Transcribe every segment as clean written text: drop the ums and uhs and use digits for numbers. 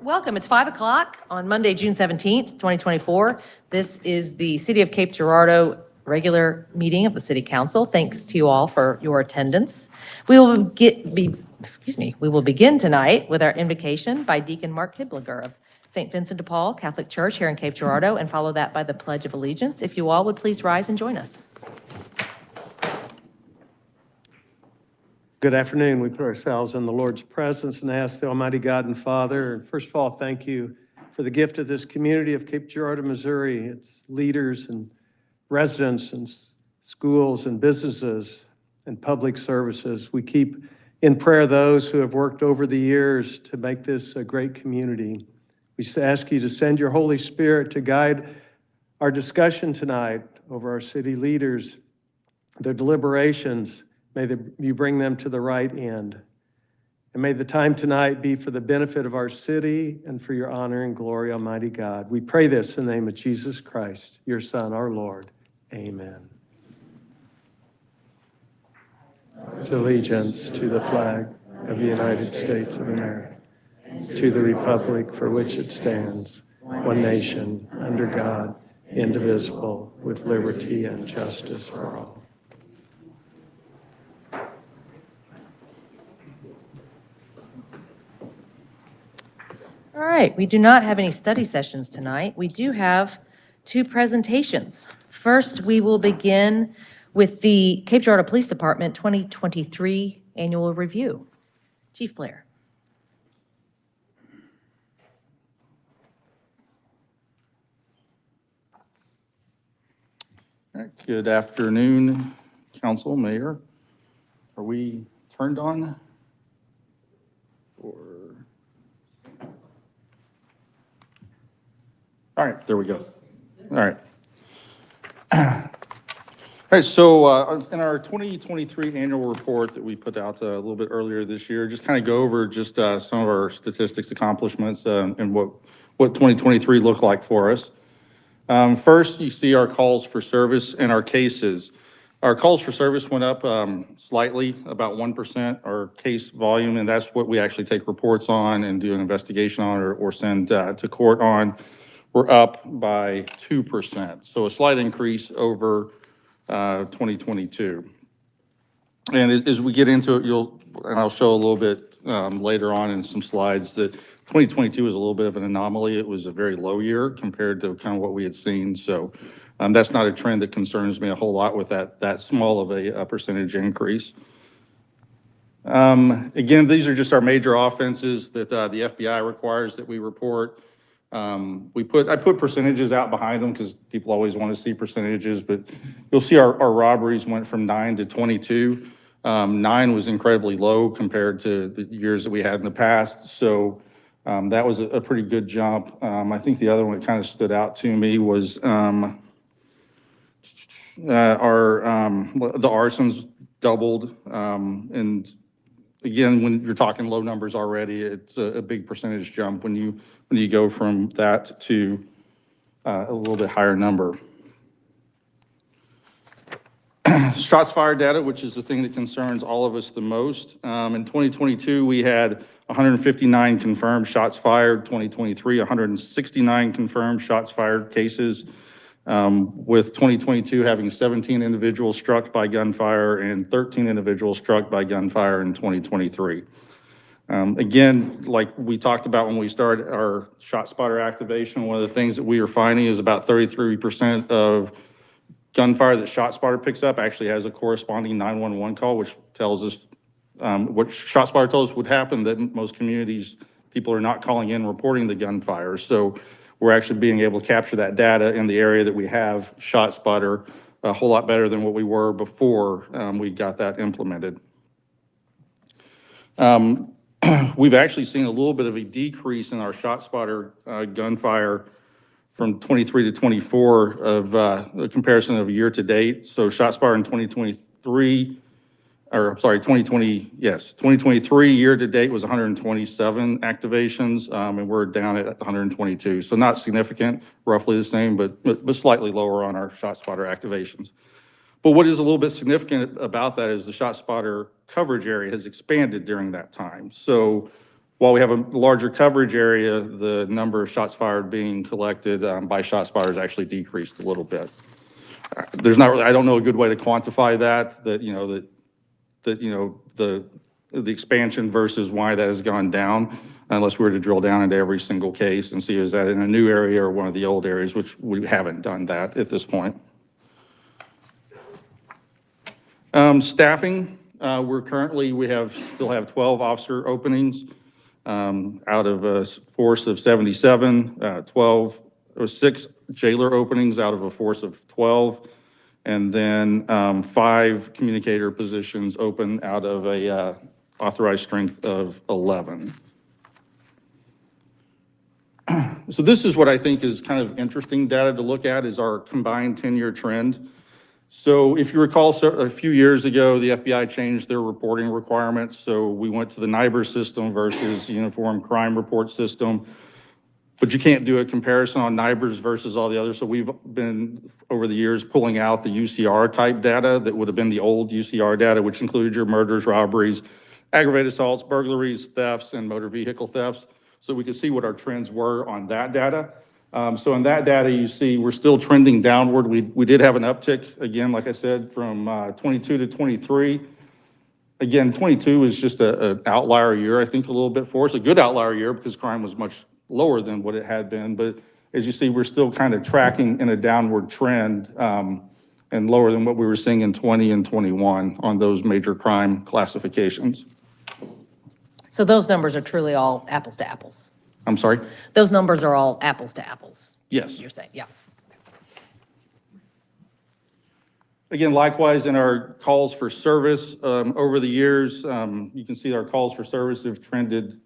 Welcome. It's 5 o'clock on Monday, June 17th, 2024. This is the City of Cape Girardeau regular meeting of the City Council. Thanks to you all for your attendance. We will begin tonight with our invocation by Deacon Mark Hibliger of St. Vincent de Paul Catholic Church here in Cape Girardeau, and follow that by the Pledge of Allegiance. If you all would please rise and join us. Good afternoon. We put ourselves in the Lord's presence and ask the Almighty God and Father, first of all, thank you for the gift of this community of Cape Girardeau, Missouri, its leaders and residents and schools and businesses and public services. We keep in prayer those who have worked over the years to make this a great community. We ask you to send your Holy Spirit to guide our discussion tonight over our city leaders, their deliberations. May you bring them to the right end. And may the time tonight be for the benefit of our city and for your honor and glory, Almighty God. We pray this in the name of Jesus Christ, your Son, our Lord. Amen. Allegiance to the flag of the United States of America, to the republic for which it stands, one nation, under God, indivisible, with liberty and justice for all. All right, we do not have any study sessions tonight. We do have two presentations. First, we will begin with the Cape Girardeau Police Department 2023 Annual Review. Chief Blair. All right, good afternoon, Council, Mayor. Are we turned on? All right, there we go. All right. All right, so in our 2023 annual report that we put out a little bit earlier this year, just kind of go over just some of our statistics, accomplishments, and what 2023 looked like for us. First, you see our calls for service and our cases. Our calls for service went up slightly, about 1%, our case volume, and that's what we actually take reports on and do an investigation on or send to court on. We're up by 2%, so a slight increase over 2022. And as we get into it, and I'll show a little bit later on in some slides that 2022 was a little bit of an anomaly. It was a very low year compared to kind of what we had seen. So that's not a trend that concerns me a whole lot with that small of a percentage increase. Again, these are just our major offenses that the FBI requires that we report. I put percentages out behind them because people always want to see percentages, but you'll see our robberies went from 9 to 22. 9 was incredibly low compared to the years that we had in the past. So that was a pretty good jump. I think the other one that kind of stood out to me was the arsons doubled. And again, when you're talking low numbers already, it's a big percentage jump when you go from that to a little bit higher number. Shots fired data, which is the thing that concerns all of us the most. In 2022, we had 159 confirmed shots fired. 2023, 169 confirmed shots fired cases, with 2022 having 17 individuals struck by gunfire and 13 individuals struck by gunfire in 2023. Again, like we talked about when we started our shot spotter activation, one of the things that we are finding is about 33% of gunfire that shot spotter picks up actually has a corresponding 911 call, which tells us what shot spotter told us would happen, that most communities, people are not calling in reporting the gunfire. So we're actually being able to capture that data in the area that we have shot spotter a whole lot better than what we were before we got that implemented. We've actually seen a little bit of a decrease in our shot spotter gunfire from 23 to 24 of a comparison of year to date. So shot spotter in 2023, or sorry, 2023 year to date was 127 activations, and we're down at 122. So not significant, roughly the same, but slightly lower on our shot spotter activations. But what is a little bit significant about that is the shot spotter coverage area has expanded during that time. So while we have a larger coverage area, the number of shots fired being collected by shot spotters actually decreased a little bit. There's not really, I don't know a good way to quantify that, the expansion versus why that has gone down, unless we were to drill down into every single case and see is that in a new area or one of the old areas, which we haven't done that at this point. Staffing, still have 12 officer openings out of a force of 77, 6 jailer openings out of a force of 12, and then 5 communicator positions open out of a authorized strength of 11. So this is what I think is kind of interesting data to look at, is our combined 10-year trend. So if you recall, a few years ago, the FBI changed their reporting requirements. So we went to the NIBR system versus Uniform Crime Report System. But you can't do a comparison on NIBRs versus all the others. So we've been, over the years, pulling out the UCR type data that would have been the old UCR data, which included your murders, robberies, aggravated assaults, burglaries, thefts, and motor vehicle thefts. So we could see what our trends were on that data. So in that data, you see we're still trending downward. We did have an uptick, again, like I said, from 22 to 23. Again, 22 is just an outlier year, I think, a little bit for us. A good outlier year because crime was much lower than what it had been. But as you see, we're still kind of tracking in a downward trend and lower than what we were seeing in 20 and 21 on those major crime classifications. So those numbers are truly all apples to apples. I'm sorry? Those numbers are all apples to apples. Yes. You're saying, yeah. Again, likewise, in our calls for service over the years, you can see our calls for service have trended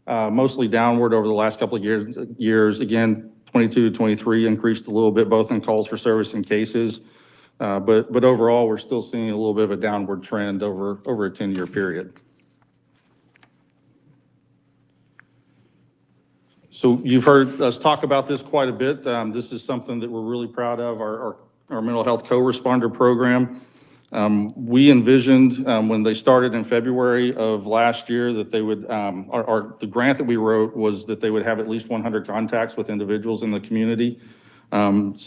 mostly downward over the last couple of years. Again, 22 to 23 increased a little bit, both in calls for service and cases. But overall, we're still seeing a little bit of a downward trend over a 10-year period. So you've heard us talk about this quite a bit. This is something that we're really proud of, our mental health co-responder program. We envisioned when they started in February of last year that they would, the grant that we wrote was that they would have at least 100 contacts with individuals in the community. And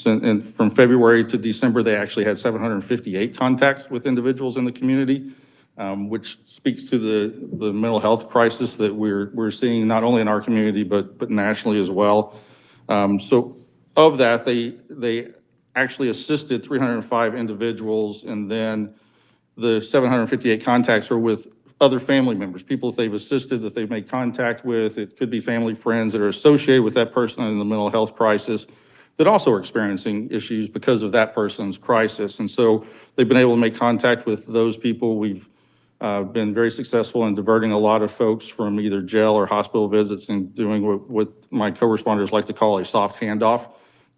from February to December, they actually had 758 contacts with individuals in the community. Which speaks to the mental health crisis that we're seeing not only in our community, but nationally as well. So of that, they actually assisted 305 individuals, and then the 758 contacts are with other family members, people that they've assisted, that they've made contact with. It could be family, friends that are associated with that person in the mental health crisis that also are experiencing issues because of that person's crisis. And so they've been able to make contact with those people. We've been very successful in diverting a lot of folks from either jail or hospital visits and doing what my co-responders like to call a soft handoff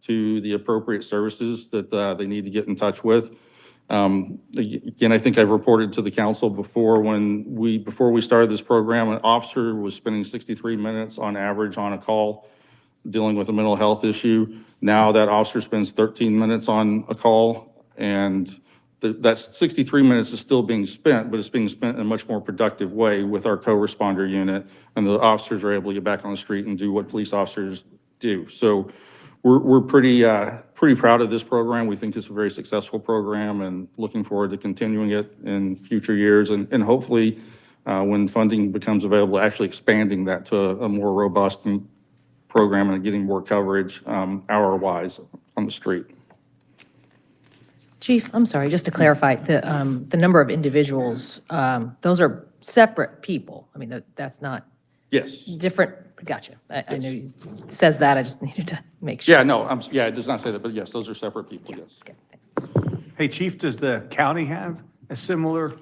to the appropriate services that they need to get in touch with. Again, I think I've reported to the council before before we started this program, an officer was spending 63 minutes on average on a call dealing with a mental health issue. Now that officer spends 13 minutes on a call, and that 63 minutes is still being spent, but it's being spent in a much more productive way with our co-responder unit, and the officers are able to get back on the street and do what police officers do. So we're pretty proud of this program. We think it's a very successful program and looking forward to continuing it in future years, and hopefully when funding becomes available, actually expanding that to a more robust program and getting more coverage hour-wise on the street. Chief, I'm sorry, just to clarify, the number of individuals, those are separate people. I mean, that's not Yes. different. Gotcha. I know it says that. I just needed to make sure. Yeah, no, yeah, it does not say that, but yes, those are separate people, yes. Okay, thanks. Hey, Chief, does the county have a similar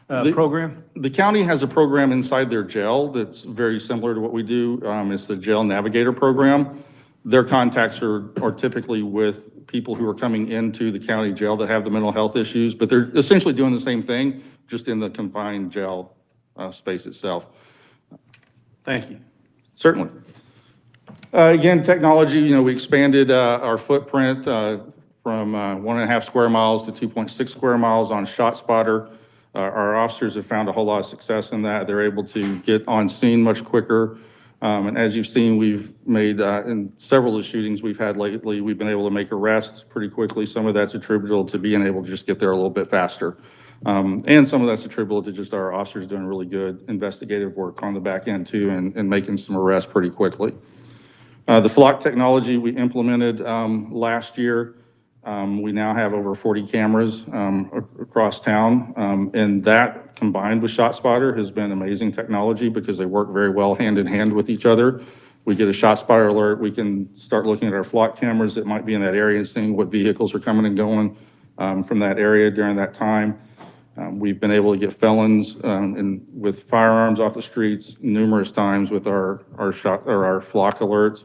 program? The county has a program inside their jail that's very similar to what we do. It's the Jail Navigator Program. Their contacts are typically with people who are coming into the county jail that have the mental health issues, but they're essentially doing the same thing, just in the confined jail space itself. Thank you. Certainly. Again, technology, we expanded our footprint from 1.5 square miles to 2.6 square miles on ShotSpotter. Our officers have found a whole lot of success in that. They're able to get on scene much quicker. And as you've seen, we've made, in several of the shootings we've had lately, we've been able to make arrests pretty quickly. Some of that's attributable to being able to just get there a little bit faster. And some of that's attributable to just our officers doing really good investigative work on the back end too, and making some arrests pretty quickly. The flock technology we implemented last year, we now have over 40 cameras across town, and that combined with ShotSpotter has been amazing technology because they work very well hand in hand with each other. We get a ShotSpotter alert, we can start looking at our flock cameras that might be in that area and seeing what vehicles are coming and going from that area during that time. We've been able to get felons with firearms off the streets numerous times with our flock alerts.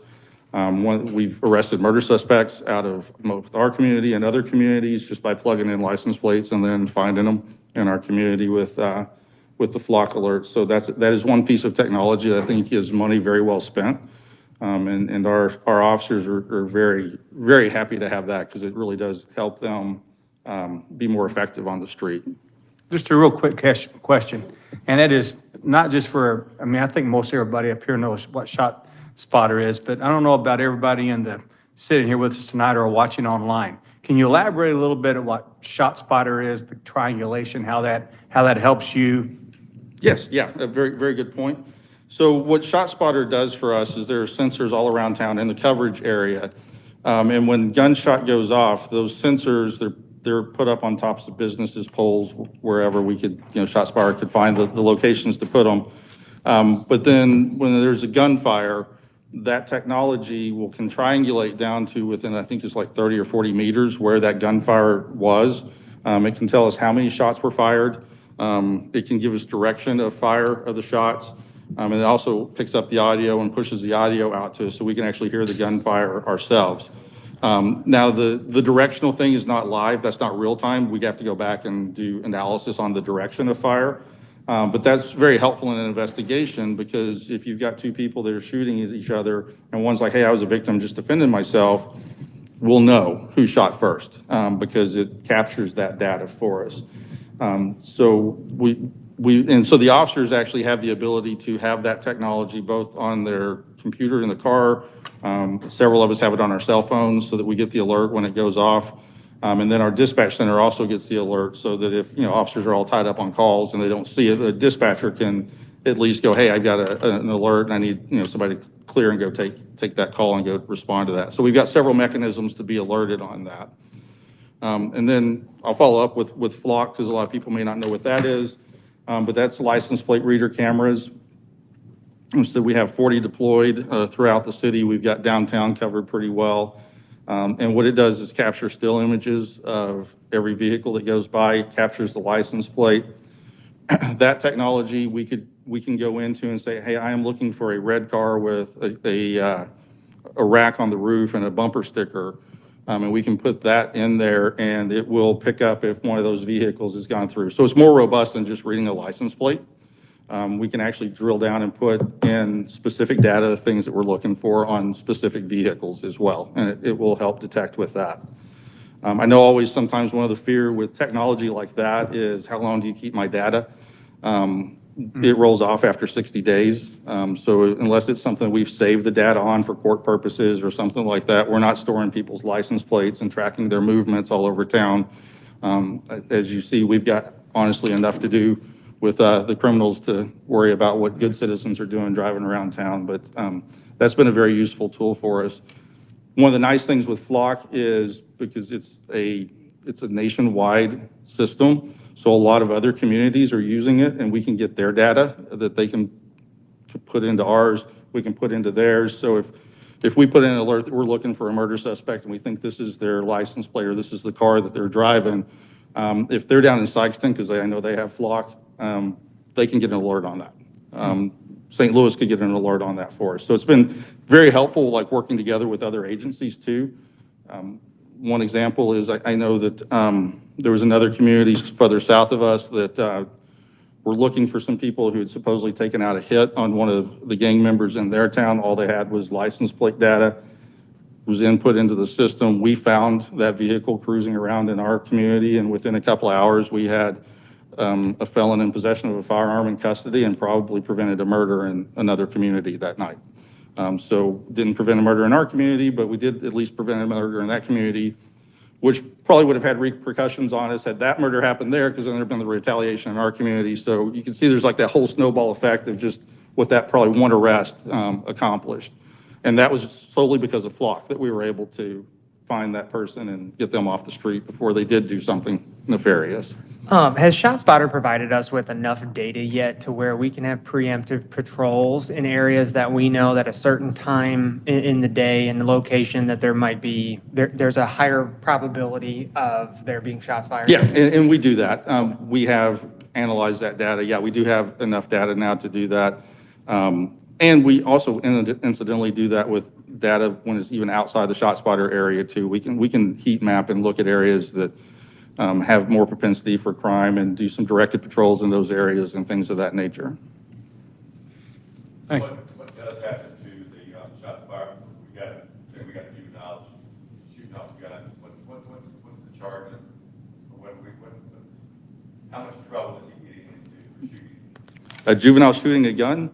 We've arrested murder suspects out of both our community and other communities just by plugging in license plates and then finding them in our community with the flock alerts. So that is one piece of technology that I think is money very well spent. And our officers are very, very happy to have that because it really does help them be more effective on the street. Just a real quick question, and that is not just for, I mean, I think most everybody up here knows what ShotSpotter is, but I don't know about everybody sitting here with us tonight or watching online. Can you elaborate a little bit on what ShotSpotter is, the triangulation, how that helps you? Yes, yeah, a very, very good point. So what ShotSpotter does for us is there are sensors all around town in the coverage area. And when gunshot goes off, those sensors, they're put up on tops of businesses, poles, wherever we could, ShotSpotter could find the locations to put them. But then when there's a gunfire, that technology can triangulate down to within, I think it's like 30 or 40 meters where that gunfire was. It can tell us how many shots were fired. It can give us direction of fire of the shots. And it also picks up the audio and pushes the audio out to us so we can actually hear the gunfire ourselves. Now, the directional thing is not live. That's not real time. We have to go back and do analysis on the direction of fire. But that's very helpful in an investigation because if you've got two people that are shooting at each other and one's like, hey, I was a victim just defending myself, we'll know who shot first because it captures that data for us. So so the officers actually have the ability to have that technology both on their computer in the car. Several of us have it on our cell phones so that we get the alert when it goes off. And then our dispatch center also gets the alert so that if, officers are all tied up on calls and they don't see it, the dispatcher can at least go, hey, I've got an alert and I need, somebody to clear and go take that call and go respond to that. So we've got several mechanisms to be alerted on that. And then I'll follow up with Flock because a lot of people may not know what that is. But that's license plate reader cameras. So we have 40 deployed throughout the city. We've got downtown covered pretty well. And what it does is capture still images of every vehicle that goes by, captures the license plate. That technology we can go into and say, hey, I am looking for a red car with a rack on the roof and a bumper sticker. And we can put that in there and it will pick up if one of those vehicles has gone through. So it's more robust than just reading a license plate. We can actually drill down and put in specific data, things that we're looking for on specific vehicles as well. And it will help detect with that. I know always sometimes one of the fear with technology like that is how long do you keep my data? It rolls off after 60 days. So unless it's something we've saved the data on for court purposes or something like that, we're not storing people's license plates and tracking their movements all over town. As you see, we've got honestly enough to do with the criminals to worry about what good citizens are doing driving around town. But that's been a very useful tool for us. One of the nice things with Flock is because it's a nationwide system. So a lot of other communities are using it and we can get their data that they can put into ours, we can put into theirs. So if we put in an alert that we're looking for a murder suspect and we think this is their license plate or this is the car that they're driving, if they're down in Sykeston, because I know they have Flock, they can get an alert on that. St. Louis could get an alert on that for us. So it's been very helpful, like working together with other agencies too. One example is I know that there was another community further south of us that were looking for some people who had supposedly taken out a hit on one of the gang members in their town. All they had was license plate data, was input into the system. We found that vehicle cruising around in our community, and within a couple of hours, we had a felon in possession of a firearm in custody and probably prevented a murder in another community that night. So didn't prevent a murder in our community, but we did at least prevent a murder in that community, which probably would have had repercussions on us had that murder happened there, because then there'd been the retaliation in our community. So you can see there's like that whole snowball effect of just what that probably one arrest accomplished. And that was solely because of Flock that we were able to find that person and get them off the street before they did do something nefarious. Has ShotSpotter provided us with enough data yet to where we can have preemptive patrols in areas that we know that a certain time in the day and the location that there might be, there's a higher probability of there being shots fired? Yeah, and we do that. We have analyzed that data. Yeah, we do have enough data now to do that. And we also incidentally do that with data when it's even outside the ShotSpotter area too. We can heat map and look at areas that have more propensity for crime and do some directed patrols in those areas and things of that nature. Thank you. What does happen to the shots fired? We got juveniles shooting off a gun. What's the charge? How much trouble is he getting into for shooting? A juvenile shooting a gun,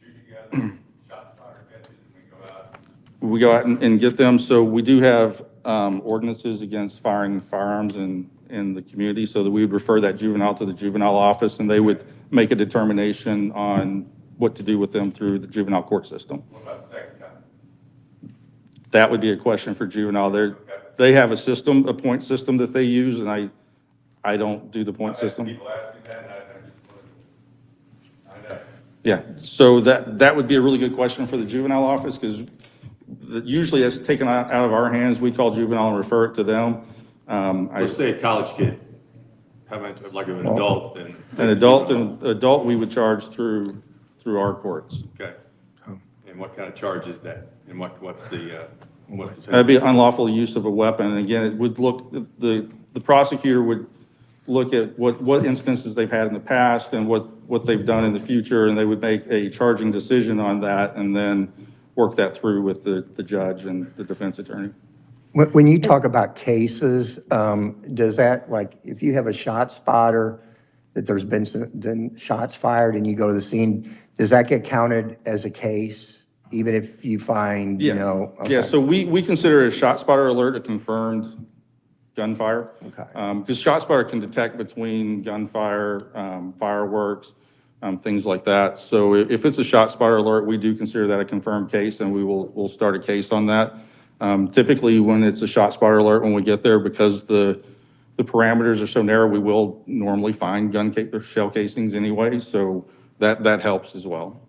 Shooting a gun, shots fired, catches, and we go out. we go out and get them. So we do have ordinances against firing firearms in the community, so that we would refer that juvenile to the juvenile office, and they would make a determination on what to do with them through the juvenile court system. What about the second time? That would be a question for juvenile. They have a system, a point system that they use, and I don't do the point system. People ask me that, and I know. Yeah, so that would be a really good question for the juvenile office, because usually that's taken out of our hands. We call juvenile and refer it to them. Let's say a college kid. How about like an adult then? An adult we would charge through our courts. Okay. And what kind of charge is that? And what's the That'd be unlawful use of a weapon. And again, it would look, the prosecutor would look at what instances they've had in the past and what they've done in the future, and they would make a charging decision on that and then work that through with the judge and the defense attorney. When you talk about cases, does that, like, if you have a shot spotter, that there's been shots fired and you go to the scene, does that get counted as a case, even if you find, you know? Yeah, okay. so we consider a shot spotter alert a confirmed gunfire. Okay. Because shot spotter can detect between gunfire, fireworks, things like that. So if it's a shot spotter alert, we do consider that a confirmed case, and we'll start a case on that. Typically, when it's a shot spotter alert, when we get there, because the parameters are so narrow, we will normally find shell casings anyway, so that helps as well.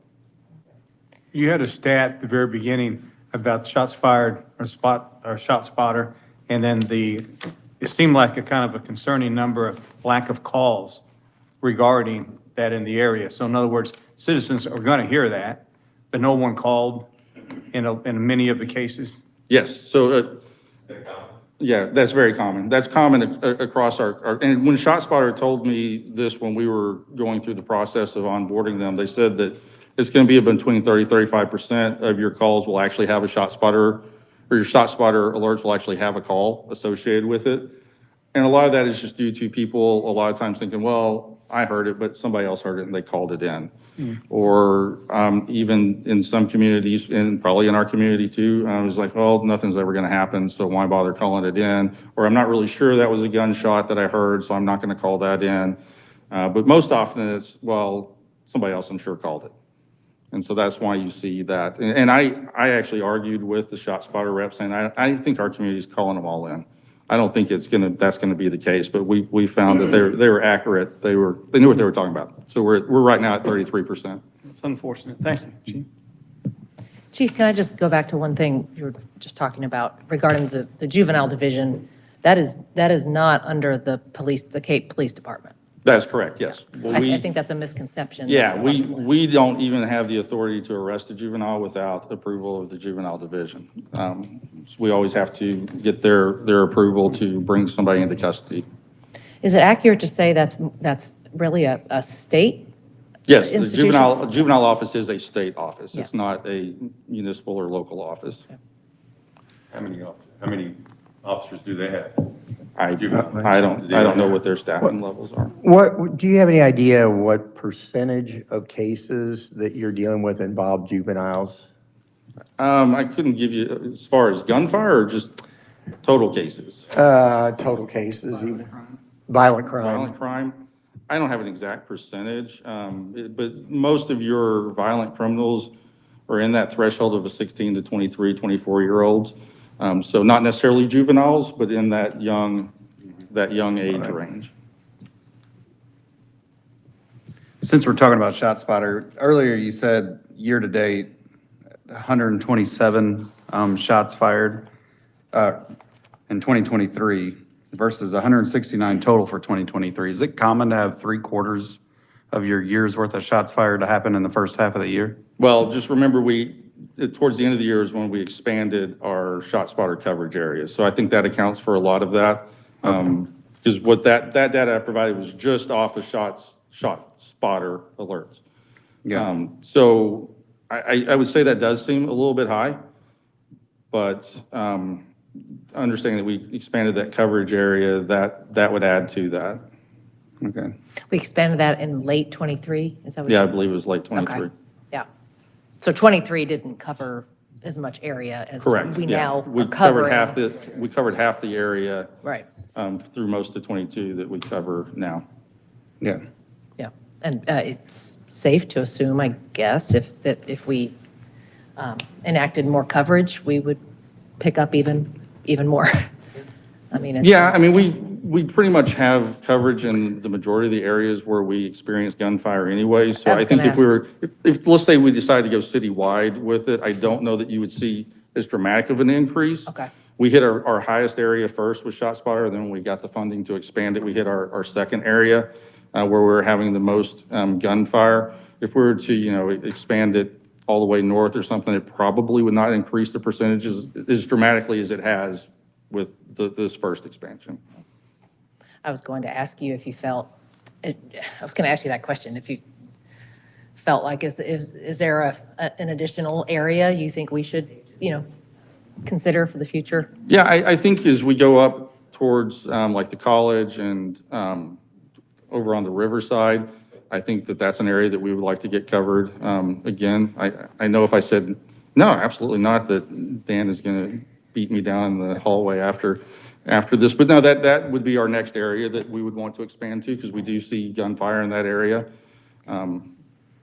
You had a stat at the very beginning about shots fired or shot spotter, and then it seemed like a kind of a concerning number of lack of calls regarding that in the area. So in other words, citizens are going to hear that, but no one called in many of the cases. Yes, so, yeah, that's very common. That's common across our, and when ShotSpotter told me this when we were going through the process of onboarding them, they said that it's going to be between 35% of your calls will actually have a ShotSpotter, or your ShotSpotter alerts will actually have a call associated with it. And a lot of that is just due to people a lot of times thinking, well, I heard it, but somebody else heard it and they called it in. Or even in some communities, and probably in our community too, I was like, well, nothing's ever going to happen, so why bother calling it in? Or I'm not really sure that was a gunshot that I heard, so I'm not going to call that in. But most often it's, well, somebody else I'm sure called it. And so that's why you see that. And I actually argued with the ShotSpotter rep saying, I think our community's calling them all in. I don't think that's going to be the case, but we found that they were accurate. They knew what they were talking about. So we're right now at 33%. It's unfortunate. Thank you, Chief. Chief, can I just go back to one thing you were just talking about regarding the juvenile division? That is not under the Cape Police Department. That's correct, yes. Well, I think that's a misconception. Yeah, we don't even have the authority to arrest a juvenile without approval of the juvenile division. So we always have to get their approval to bring somebody into custody. Is it accurate to say that's really a state? Yes, the Institution? juvenile office is a state office. Yeah. It's not a municipal or local office. How many officers do they have? I don't know what their staffing levels are. What, do you have any idea what percentage of cases that you're dealing with involve juveniles? I couldn't give you, as far as gunfire or just total cases? Total cases, even violent crime. Violent crime? I don't have an exact percentage, but most of your violent criminals are in that threshold of a 16 to 23, 24-year-olds. So not necessarily juveniles, but in that young age range. Since we're talking about ShotSpotter, earlier you said year-to-date, 127 shots fired in 2023 versus 169 total for 2023. Is it common to have 3/4 of your year's worth of shots fired to happen in the first half of the year? Well, just remember towards the end of the year is when we expanded our ShotSpotter coverage area. So I think that accounts for a lot of that. Because what that data I provided was just off of ShotSpotter alerts. Yeah. So I would say that does seem a little bit high, but understanding that we expanded that coverage area, that would add to that. Okay. We expanded that in late +23, is that what? Yeah, I believe it was late 23. Okay. Yeah. So +23 didn't cover as much area as Correct. we yeah. now We are covered covering. we covered half the area Right, through most of 22 that we cover now. Yeah. yeah. And it's safe to assume, I guess, if we enacted more coverage, we would pick up even more. I mean, it's. Yeah, I mean, we pretty much have coverage in the majority of the areas where we experience gunfire anyway. So I was I think gonna if we were, if let's say we decided to go citywide with it, I don't know that you would see as dramatic of an increase. Okay. We hit our highest area first with ShotSpotter, then when we got the funding to expand it, we hit our second area where we were having the most gunfire. If we were to, expand it all the way north or something, it probably would not increase the percentages as dramatically as it has with this first expansion. I was going to ask you if you felt, I was going to ask you that question, if you felt like, is there an additional area you think we should, consider for the future? Yeah, I think as we go up towards like the college and over on the riverside, I think that that's an area that we would like to get covered. Again, I know if I said, no, absolutely not, that Dan is going to beat me down in the hallway after this. But no, that would be our next area that we would want to expand to because we do see gunfire in that area.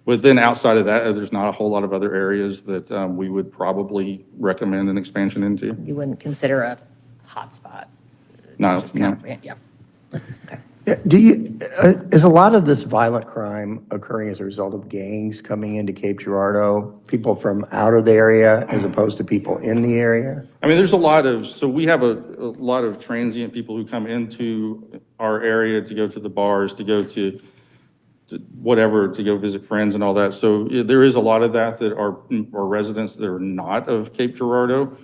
But then outside of that, there's not a whole lot of other areas that we would probably recommend an expansion into. You wouldn't consider a hotspot? No, Just no. kind of- Yeah. Okay. Yeah, do you, is a lot of this violent crime occurring as a result of gangs coming into Cape Girardeau, people from out of the area as opposed to people in the area? I mean, there's a lot of, so we have a lot of transient people who come into our area to go to the bars, to go to whatever, to go visit friends and all that. So yeah, there is a lot of that are residents that are not of Cape Girardeau.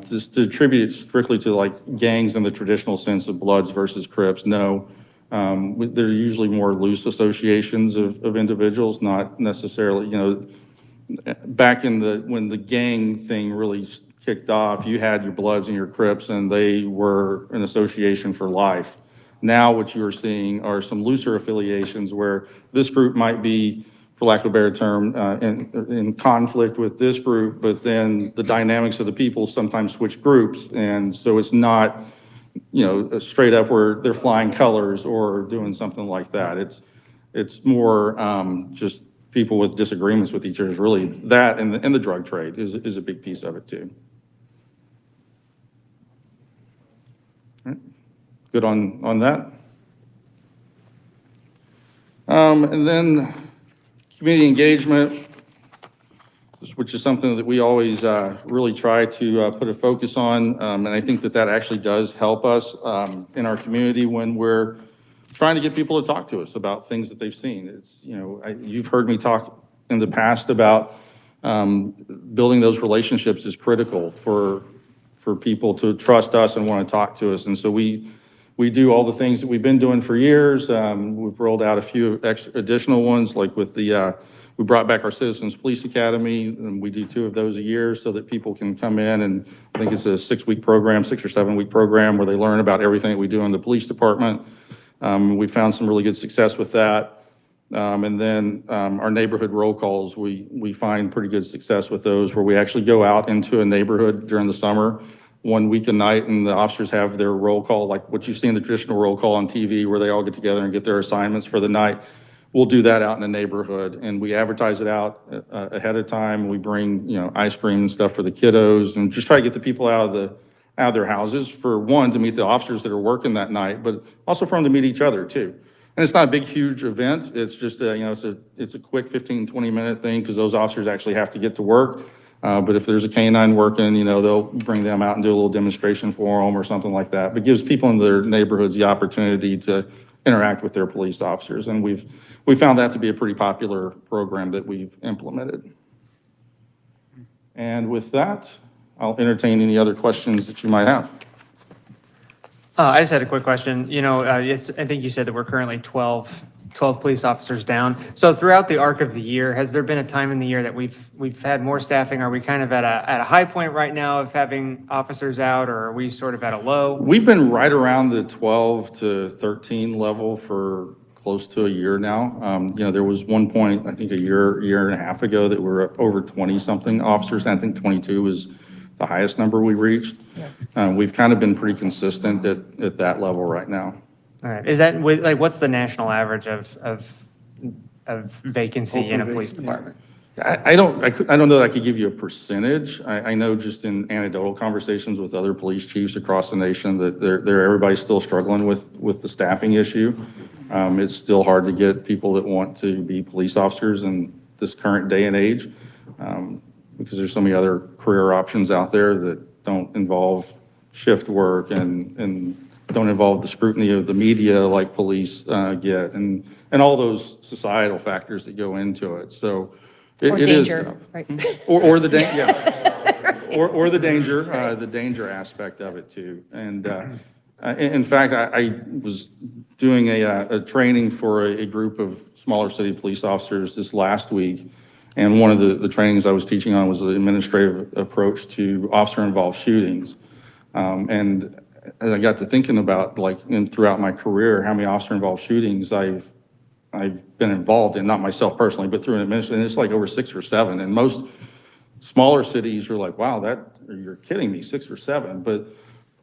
Just to attribute it strictly to like gangs in the traditional sense of Bloods versus Crips, no. They're usually more loose associations of individuals, not necessarily, back in when the gang thing really kicked off, you had your Bloods and your Crips and they were an association for life. Now what you are seeing are some looser affiliations where this group might be, for lack of a better term, in conflict with this group, but then the dynamics of the people sometimes switch groups. And so it's not, straight up where they're flying colors or doing something like that. It's more just people with disagreements with each other. Really that and the drug trade is a big piece of it too. Good on that. And then community engagement, which is something that we always really try to put a focus on. And I think that actually does help us in our community when we're trying to get people to talk to us about things that they've seen. It's, you've heard me talk in the past about building those relationships is critical for people to trust us and want to talk to us. And so we do all the things that we've been doing for years. We've rolled out a few additional ones, like with the We brought back our Citizens Police Academy, and we do 2 of those a year so that people can come in, and I think it's a 6-week program, 6 or 7-week program where they learn about everything that we do in the police department. We found some really good success with that. And then our neighborhood roll calls, we find pretty good success with those, where we actually go out into a neighborhood during the summer, 1 week a night, and the officers have their roll call, like what you see in the traditional roll call on TV, where they all get together and get their assignments for the night. We'll do that out in a neighborhood, and we advertise it out ahead of time. We bring, ice cream and stuff for the kiddos, and just try to get the people out of their houses, for one, to meet the officers that are working that night, but also for them to meet each other too. And it's not a big, huge event. It's just it's a quick 15, 20-minute thing, because those officers actually have to get to work. But if there's a canine working, they'll bring them out and do a little demonstration for them or something like that. But gives people in their neighborhoods the opportunity to interact with their police officers. And we found that to be a pretty popular program that we've implemented. And with that, I'll entertain any other questions that you might have. I just had a quick question. I think you said that we're currently 12 police officers down. So throughout the arc of the year, has there been a time in the year that we've had more staffing? Are we kind of at a high point right now of having officers out, or are we sort of at a low? We've been right around the 12 to 13 level for close to a year now. There was one point, I think a year and a half ago, that we were over 20-something officers, and I think 22 was the highest number we reached. We've kind of been pretty consistent at that level right now. All right. Is that what's the national average of vacancy in a police department? I don't know that I could give you a percentage. I know just in anecdotal conversations with other police chiefs across the nation that everybody's still struggling with the staffing issue. It's still hard to get people that want to be police officers in this current day and age, because there's so many other career options out there that don't involve shift work and don't involve the scrutiny of the media like police get, and all those societal factors that go into it. So it is tough. Right? Or the or the danger aspect of it too. And in fact, I was doing a training for a group of smaller city police officers this last week. And one of the trainings I was teaching on was the administrative approach to officer-involved shootings. And I got to thinking about, throughout my career, how many officer-involved shootings I've been involved in, not myself personally, but through an administration. It's like over 6 or 7. And most smaller cities are like, wow, you're kidding me, 6 or 7. But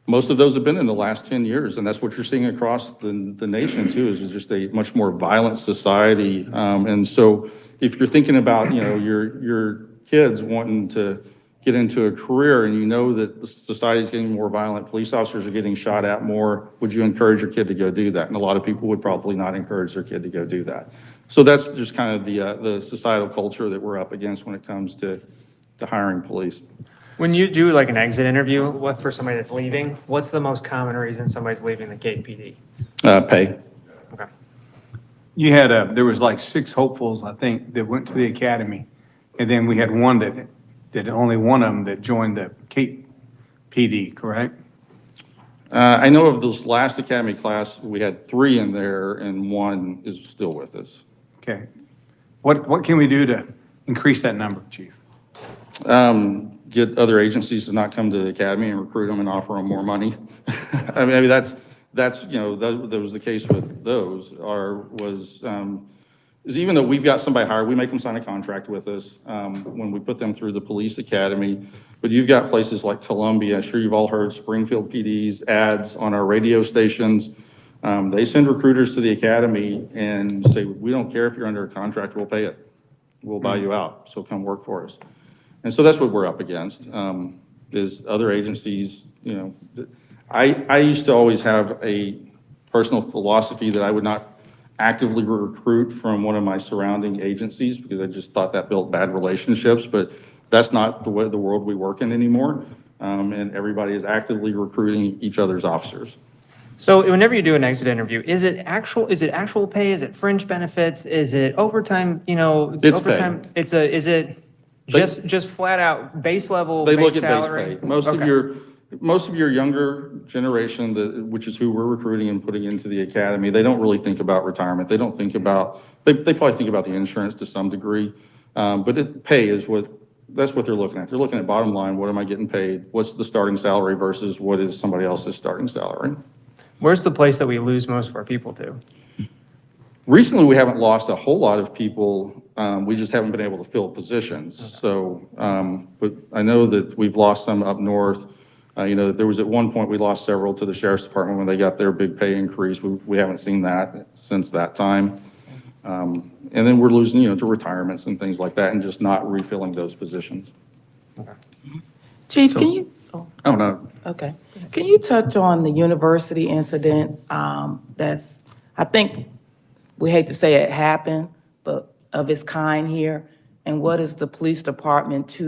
most of those have been in the last 10 years. And that's what you're seeing across the nation too, is just a much more violent society. And so if you're thinking about, your kids wanting to get into a career, and that the society is getting more violent, police officers are getting shot at more, would you encourage your kid to go do that? And a lot of people would probably not encourage their kid to go do that. So that's just kind of the societal culture that we're up against when it comes to hiring police. When you do an exit interview, what for somebody that's leaving, what's the most common reason somebody's leaving the KPD? Pay. Okay. You had there was 6 hopefuls, I think, that went to the academy. And then we had one that only one of them that joined the Cape PD, correct? I know of this last academy class, we had 3 in there, and 1 is still with us. Okay. What can we do to increase that number, Chief? Get other agencies to not come to the academy and recruit them and offer them more money. I mean, that was the case with those. Is even though we've got somebody hired, we make them sign a contract with us when we put them through the police academy. But you've got places like Columbia. I'm sure you've all heard Springfield PD's ads on our radio stations. They send recruiters to the academy and say, we don't care if you're under a contract, we'll pay it. We'll buy you out, so come work for us. And so that's what we're up against, is other agencies. I used to always have a personal philosophy that I would not actively recruit from one of my surrounding agencies, because I just thought that built bad relationships, but that's not the world we work in anymore. And everybody is actively recruiting each other's officers. So whenever you do an exit interview, is it actual pay? Is it fringe benefits? Is it overtime? It's overtime. pay. Is it just flat out base level? They base look at salary? base pay. Most Okay. of your, most of your younger generation, which is who we're recruiting and putting into the academy, they don't really think about retirement. They don't think about, they probably think about the insurance to some degree. But pay is that's what they're looking at. They're looking at bottom line, what am I getting paid? What's the starting salary versus what is somebody else's starting salary? Where's the place that we lose most of our people to? Recently, we haven't lost a whole lot of people. We just haven't been able to fill positions. Okay. So, but I know that we've lost some up north. There was at one point, we lost several to the sheriff's department when they got their big pay increase. We haven't seen that since that time. And then we're losing, to retirements and things like that and just not refilling those positions. Chief, can you, Oh, no. okay, can you touch on the university incident? I think, we hate to say it happened, but of its kind here. And what is the police department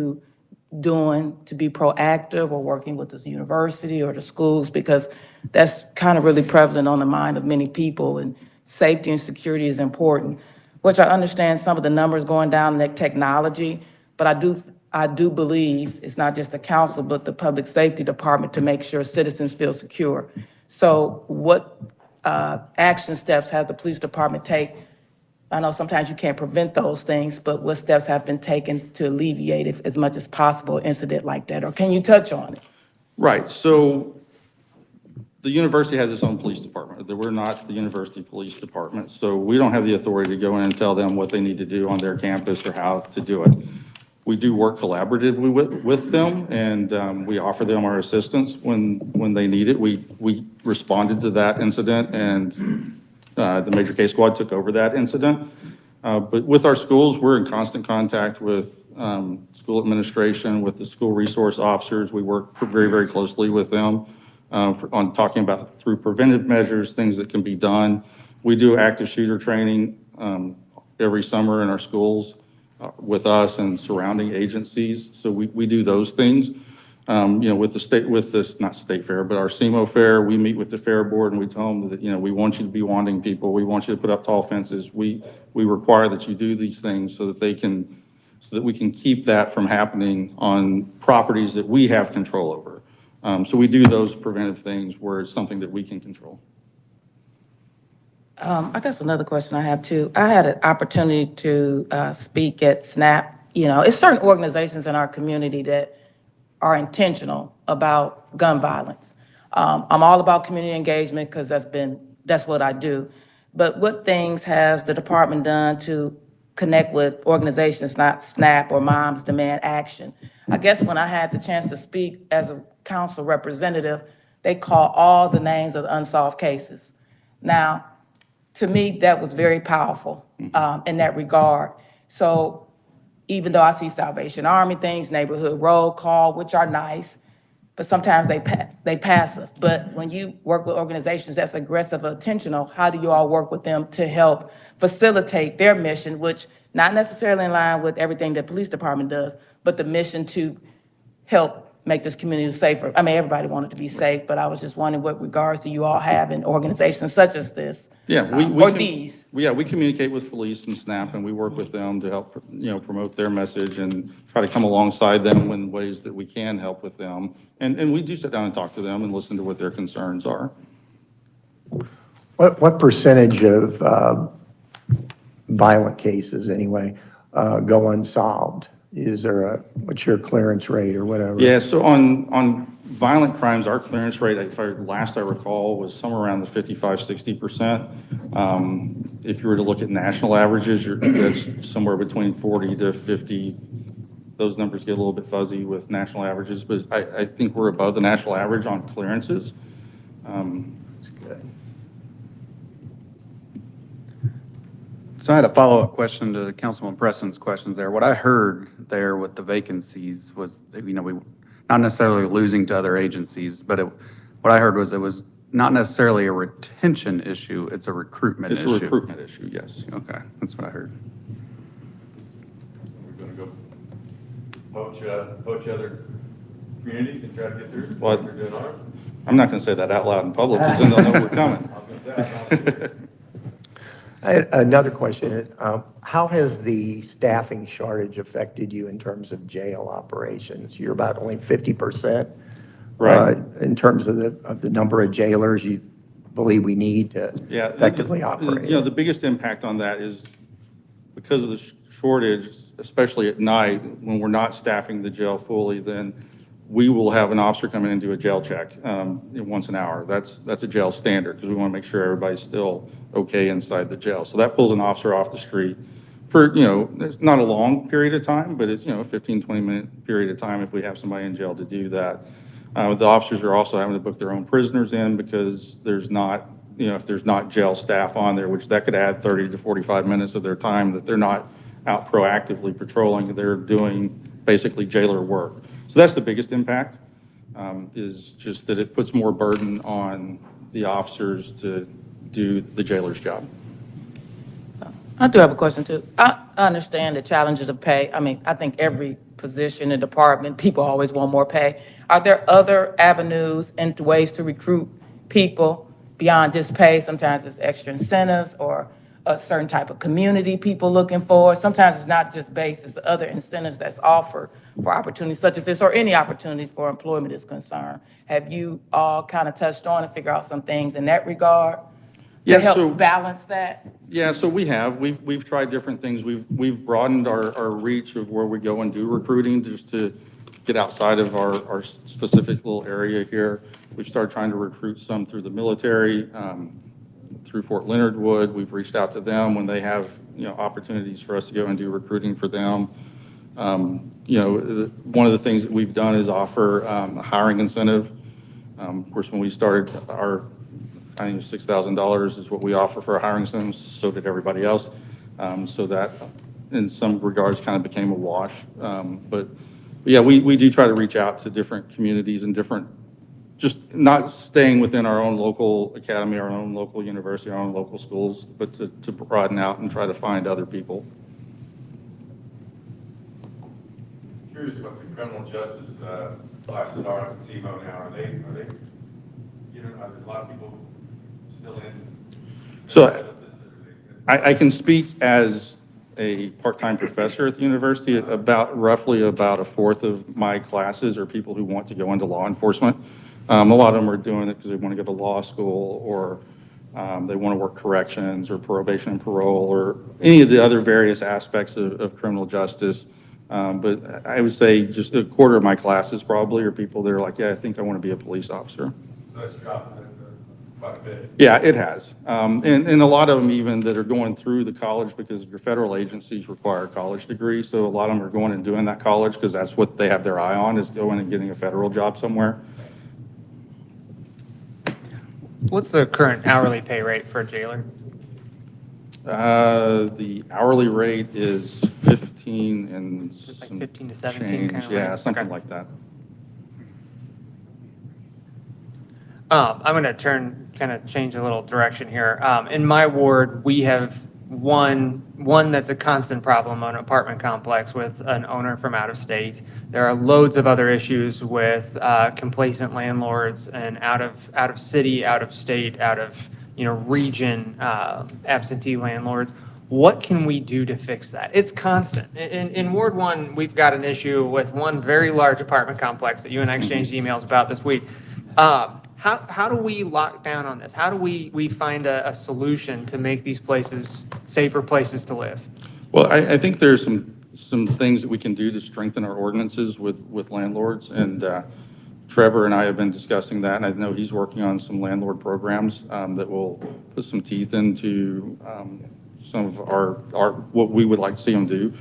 doing to be proactive or working with the university or the schools? Because that's kind of really prevalent on the mind of many people, and safety and security is important, which I understand some of the numbers going down in that technology, but I do believe it's not just the council, but the public safety department to make sure citizens feel secure. So what action steps has the police department take? I know sometimes you can't prevent those things, but what steps have been taken to alleviate it as much as possible, an incident like that? Or can you touch on it? Right. So the university has its own police department. We're not the university police department. So we don't have the authority to go in and tell them what they need to do on their campus or how to do it. We do work collaboratively with them, and we offer them our assistance when they need it. We responded to that incident, and the major case squad took over that incident. But with our schools, we're in constant contact with school administration, with the school resource officers. We work very, very closely with them on talking about through preventive measures, things that can be done. We do active shooter training every summer in our schools with us and surrounding agencies. So we do those things. With the state, with this, not state fair, but our SEMO fair, we meet with the fair board and we tell them that, we want you to be wanting people. We want you to put up tall fences. We require that you do these things so that we can keep that from happening on properties that we have control over. So we do those preventive things where it's something that we can control. I guess another question I have too. I had an opportunity to speak at SNAP. It's certain organizations in our community that are intentional about gun violence. I'm all about community engagement because that's what I do. But what things has the department done to connect with organizations, not SNAP or Moms Demand Action? I guess when I had the chance to speak as a council representative, they call all the names of the unsolved cases. Now, to me, that was very powerful in that regard. So even though I see Salvation Army things, neighborhood roll call, which are nice, but sometimes they passive. But when you work with organizations that's aggressive or intentional, how do you all work with them to help facilitate their mission, which not necessarily in line with everything the police department does, but the mission to help make this community safer? I mean, everybody wanted to be safe, but I was just wondering what regards do you all have in organizations such as this? Yeah, Or these? we communicate with police and SNAP, and we work with them to help, promote their message and try to come alongside them in ways that we can help with them. And we do sit down and talk to them and listen to what their concerns are. What percentage of violent cases, anyway, go unsolved? What's your clearance rate or whatever? Yeah, so on violent crimes, our clearance rate, last I recall, was somewhere around the 55-60%. If you were to look at national averages, that's somewhere between 40 to 50. Those numbers get a little bit fuzzy with national averages, but I think we're above the national average on clearances. That's good. So I had a follow-up question to Councilman Presson's questions there. What I heard there with the vacancies was, we not necessarily losing to other agencies, but what I heard was it was not necessarily a retention issue, it's a recruitment issue. It's a recruitment issue, yes. Okay, that's what I heard. We're gonna go poach other communities and try to get through. What? We're doing ours. I'm not going to say that out loud in public, because then they'll know we're coming. I was gonna say, I don't- I had another question. How has the staffing shortage affected you in terms of jail operations? You're about only 50% Right. In terms of the number of jailers you believe we need to Yeah. effectively operate? You know, the biggest impact on that is because of the shortage, especially at night, when we're not staffing the jail fully, then we will have an officer come in and do a jail check once an hour. That's a jail standard because we want to make sure everybody's still okay inside the jail. So that pulls an officer off the street for, you know, it's not a long period of time, but it's, you know, a 15, 20-minute period of time if we have somebody in jail to do that. The officers are also having to book their own prisoners in because there's not, you know, if there's not jail staff on there, which that could add 30 to 45 minutes of their time that they're not out proactively patrolling, they're doing basically jailer work. So that's the biggest impact, is just that it puts more burden on the officers to do the jailer's job. I do have a question too. I understand the challenges of pay. I mean, I think every position and department, people always want more pay. Are there other avenues and ways to recruit people beyond just pay? Sometimes it's extra incentives or a certain type of community people looking for. Sometimes it's not just base, it's the other incentives that's offered for opportunities such as this or any opportunity for employment is concerned. Have you all kind of touched on and figure out some things in that regard to Yeah, so- help balance that? Yeah, so we've tried different things. We've broadened our reach of where we go and do recruiting just to get outside of our specific little area here. We've started trying to recruit some through the military, through Fort Leonard Wood. We've reached out to them when they have, you know, opportunities for us to go and do recruiting for them. You know, one of the things that we've done is offer a hiring incentive. Of course, when we started I think it was $6,000 is what we offer for a hiring incentive, so did everybody else. So that, in some regards, kind of became a wash. But yeah, we do try to reach out to different communities and different, just not staying within our own local academy, our own local university, our own local schools, but to broaden out and try to find other people. Curious what the criminal justice classes are at CMO now. Are they, you know, are there a lot of people still in? So I can speak as a part-time professor at the university. Roughly about a fourth of my classes are people who want to go into law enforcement. A lot of them are doing it because they want to go to law school, or they want to work corrections or probation and parole, or any of the other various aspects of criminal justice. But I would say just a quarter of my classes probably are people that are like, yeah, I think I want to be a police officer. So that's dropped quite a bit. Yeah, it has. And a lot of them even that are going through the college because your federal agencies require a college degree. So a lot of them are going and doing that college because that's what they have their eye on, is going and getting a federal job somewhere. What's the current hourly pay rate for a jailer? The hourly rate is 15 and It's like some 15 to 17 change. kind of Yeah, range? something Okay. like that. I'm going to kind of change a little direction here. In my ward, we have one that's a constant problem on an apartment complex with an owner from out of state. There are loads of other issues with complacent landlords and out of city, out of state, out of region absentee landlords. What can we do to fix that? It's constant. In Ward 1, we've got an issue with one very large apartment complex that you and I exchanged emails about this week. How do we lock down on this? How do we find a solution to make these places safer places to live? Well, I think there's some things that we can do to strengthen our ordinances with landlords, and Trevor and I have been discussing that, and I know he's working on some landlord programs that will put some teeth into some of our what we would like to see them do.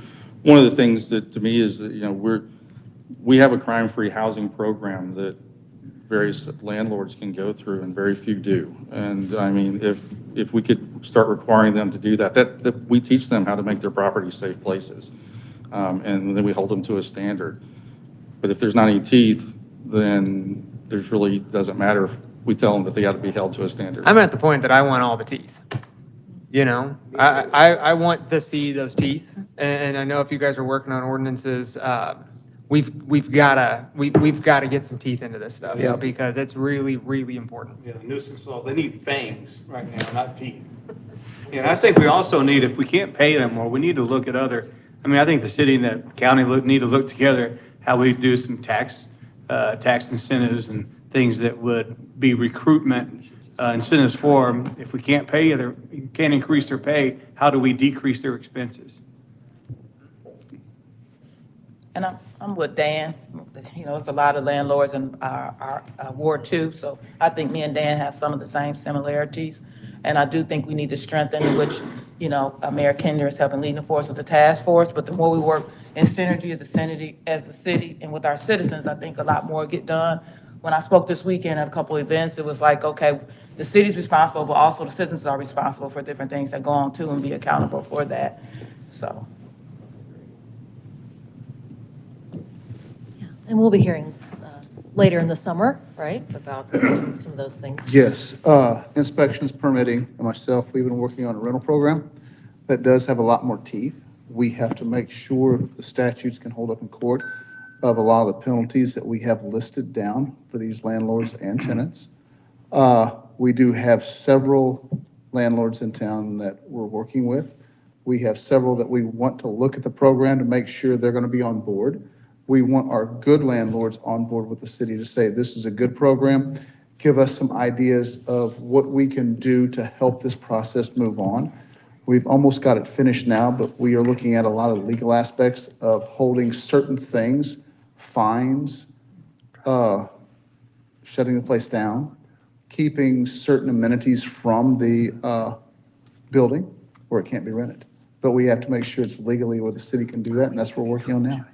One of the things that to me is that we have a crime-free housing program that various landlords can go through, and very few do. And I mean, if we could start requiring them to do that we teach them how to make their properties safe places, and then we hold them to a standard. But if there's not any teeth, then there's really doesn't matter if we tell them that they got to be held to a standard. I'm at the point that I want all the teeth. I want to see those teeth, and I know if you guys are working on ordinances, we've got to get some teeth into this stuff. Yeah. Because it's really, really important. Yeah, nuisance law, they need fangs right now, not teeth. And I think we also need, if we can't pay them more, we need to look at I think the city and the county need to look together how we do some tax tax incentives and things that would be recruitment incentives for them. If we can't pay, can't increase their pay, how do we decrease their expenses? And I'm with Dan. You know, it's a lot of landlords in our Ward 2, so I think me and Dan have some of the same similarities. And I do think we need to strengthen, which, you know, Mayor Kinder is helping lead the force with the task force, but the more we work in synergy as a city and with our citizens, I think a lot more get done. When I spoke this weekend at a couple of events, it was like, okay, the city's responsible, but also the citizens are responsible for different things that go on too and be accountable for that, so. And we'll be hearing later in the summer, right, about some of those things. Yes, inspections, permitting, and myself, we've been working on a rental program that does have a lot more teeth. We have to make sure the statutes can hold up in court of a lot of the penalties that we have listed down for these landlords and tenants. We do have several landlords in town that we're working with. We have several that we want to look at the program to make sure they're going to be on board. We want our good landlords on board with the city to say, this is a good program. Give us some ideas of what we can do to help this process move on. We've almost got it finished now, but we are looking at a lot of legal aspects of holding certain things, fines, shutting the place down, keeping certain amenities from the building where it can't be rented. But we have to make sure it's legally where the city can do that, and that's what we're working on now.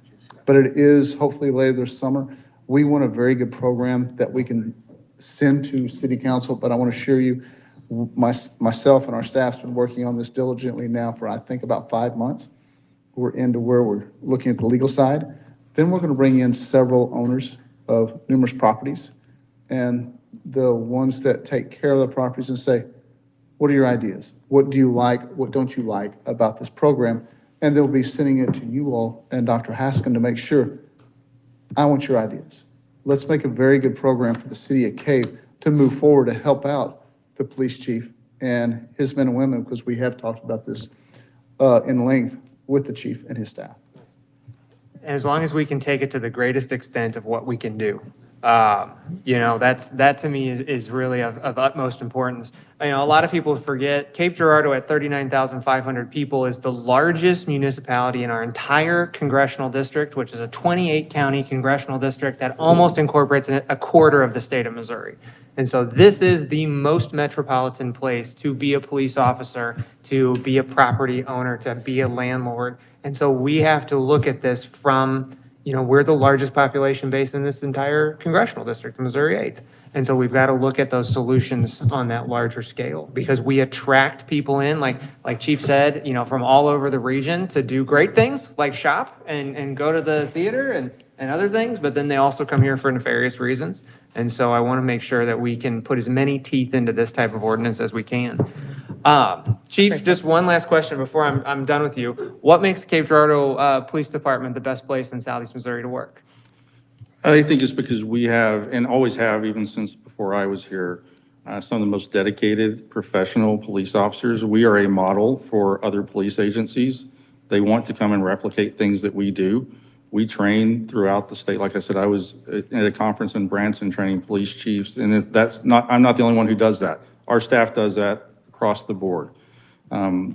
But it is hopefully later this summer. We want a very good program that we can send to city council, but I want to assure you, myself and our staff's been working on this diligently now for, I think, about 5 months. We're into where we're looking at the legal side. Then we're going to bring in several owners of numerous properties and the ones that take care of the properties and say, what are your ideas? What do you like? What don't you like about this program? And they'll be sending it to you all and Dr. Haskin to make sure, I want your ideas. Let's make a very good program for the city of Cape to move forward to help out the police chief and his men and women, because we have talked about this in length with the chief and his staff. And as long as we can take it to the greatest extent of what we can do. You know, that to me is really of utmost importance. You know, a lot of people forget Cape Girardeau at 39,500 people is the largest municipality in our entire congressional district, which is a 28 county congressional district that almost incorporates a quarter of the state of Missouri. And so this is the most metropolitan place to be a police officer, to be a property owner, to be a landlord. And so we have to look at this from, you know, we're the largest population base in this entire congressional district, Missouri 8th. And so we've got to look at those solutions on that larger scale because we attract people in, like Chief said, you know, from all over the region to do great things like shop and go to the theater and other things, but then they also come here for nefarious reasons. And so I want to make sure that we can put as many teeth into this type of ordinance as we can. Chief, just one last question before I'm done with you. What makes the Cape Girardeau Police Department the best place in Southeast Missouri to work? I think it's because we have, and always have, even since before I was here, some of the most dedicated professional police officers. We are a model for other police agencies. They want to come and replicate things that we do. We train throughout the state. Like I said, I was at a conference in Branson training police chiefs, and I'm not the only one who does that. Our staff does that across the board.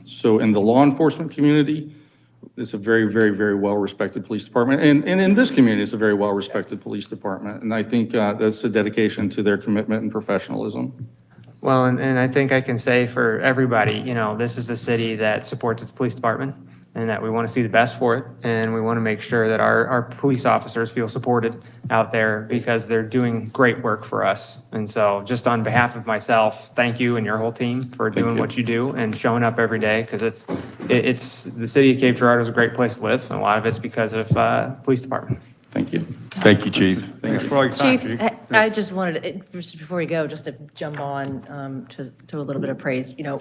So in the law enforcement community, it's a very, very, very well-respected police department. And in this community, it's a very well-respected police department. And I think that's a dedication to their commitment and professionalism. Well, and I think I can say for everybody, you know, this is a city that supports its police department and that we want to see the best for it. And we want to make sure that our police officers feel supported out there because they're doing great work for us. And so just on behalf of myself, thank you and your whole team for doing what you do and showing up every day because it's the city of Cape Girardeau is a great place to live. And a lot of it's because of police department. Thank you. Thank you, Chief. Thanks for all your time, Chief, Chief. I just wanted, just before we go, just to jump on to a little bit of praise. You know,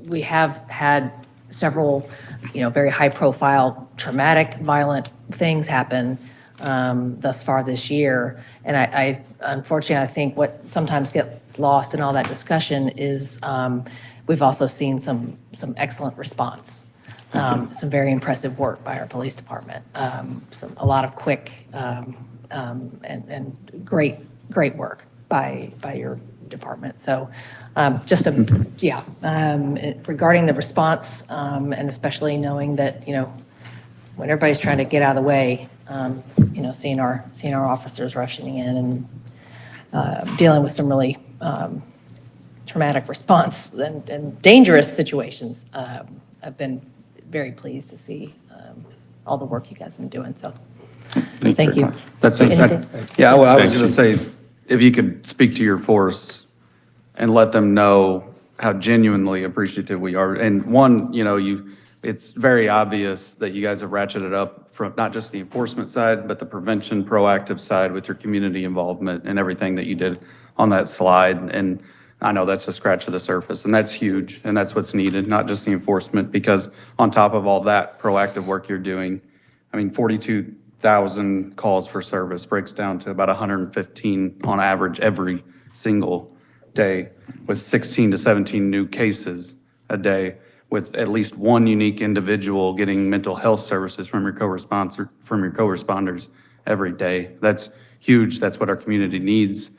we have had several, you know, very high-profile, traumatic, violent things happen thus far this year. And I unfortunately, I think what sometimes gets lost in all that discussion is we've also seen some excellent response. Some very impressive work by our police department. A lot of quick and great work by your department. So regarding the response, and especially knowing that, when everybody's trying to get out of the way, seeing our officers rushing in and dealing with some really traumatic response and dangerous situations, I've been very pleased to see all the work you guys have been doing, so thank very you. much. That's Anything? yeah, I was Thank going to say, if you could speak to your force and let them know how genuinely appreciative we are. And one, it's very obvious that you guys have ratcheted up from not just the enforcement side, but the prevention, proactive side with your community involvement and everything that you did on that slide. And I know that's a scratch of the surface, and that's huge, and that's what's needed, not just the enforcement, because on top of all that proactive work you're doing, 42,000 calls for service breaks down to about 115 on average every single day, with 16 to 17 new cases a day, with at least one unique individual getting mental health services from your co-responders every day. That's huge. That's what our community needs,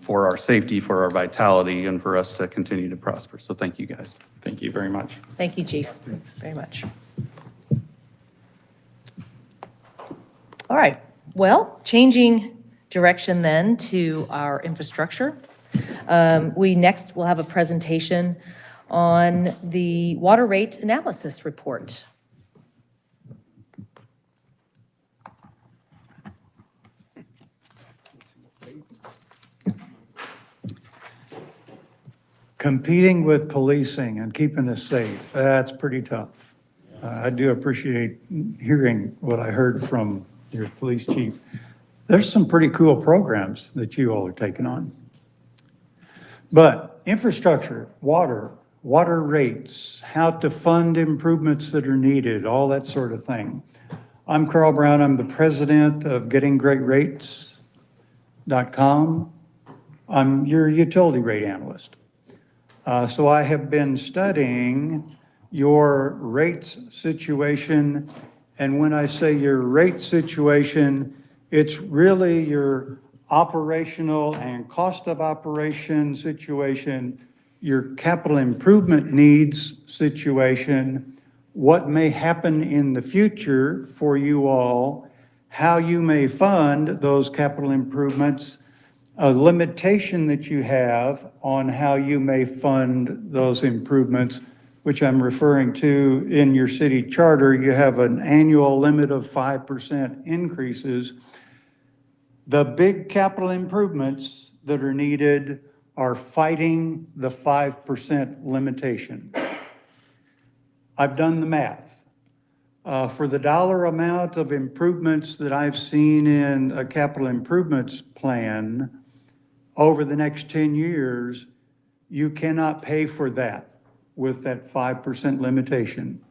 for our safety, for our vitality, and for us to continue to prosper. So thank you, guys. Thank you very much. Thank you, Chief, very much. All right, well, changing direction then to our infrastructure. We next will have a presentation on the water rate analysis report. Competing with policing and keeping us safe, that's pretty tough. I do appreciate hearing what I heard from your police chief. There's some pretty cool programs that you all are taking on. But infrastructure, water rates, how to fund improvements that are needed, all that sort of thing. I'm Carl Brown. I'm the president of GettingGreatRates.com. I'm your utility rate analyst. So I have been studying your rates situation, and when I say your rate situation, it's really your operational and cost of operation situation, your capital improvement needs situation, what may happen in the future for you all, how you may fund those capital improvements, a limitation that you have on how you may fund those improvements, which I'm referring to in your city charter. You have an annual limit of 5% increases. The big capital improvements that are needed are fighting the 5% limitation. I've done the math. For the dollar amount of improvements that I've seen in a capital improvements plan over the next 10 years, you cannot pay for that with that 5% limitation.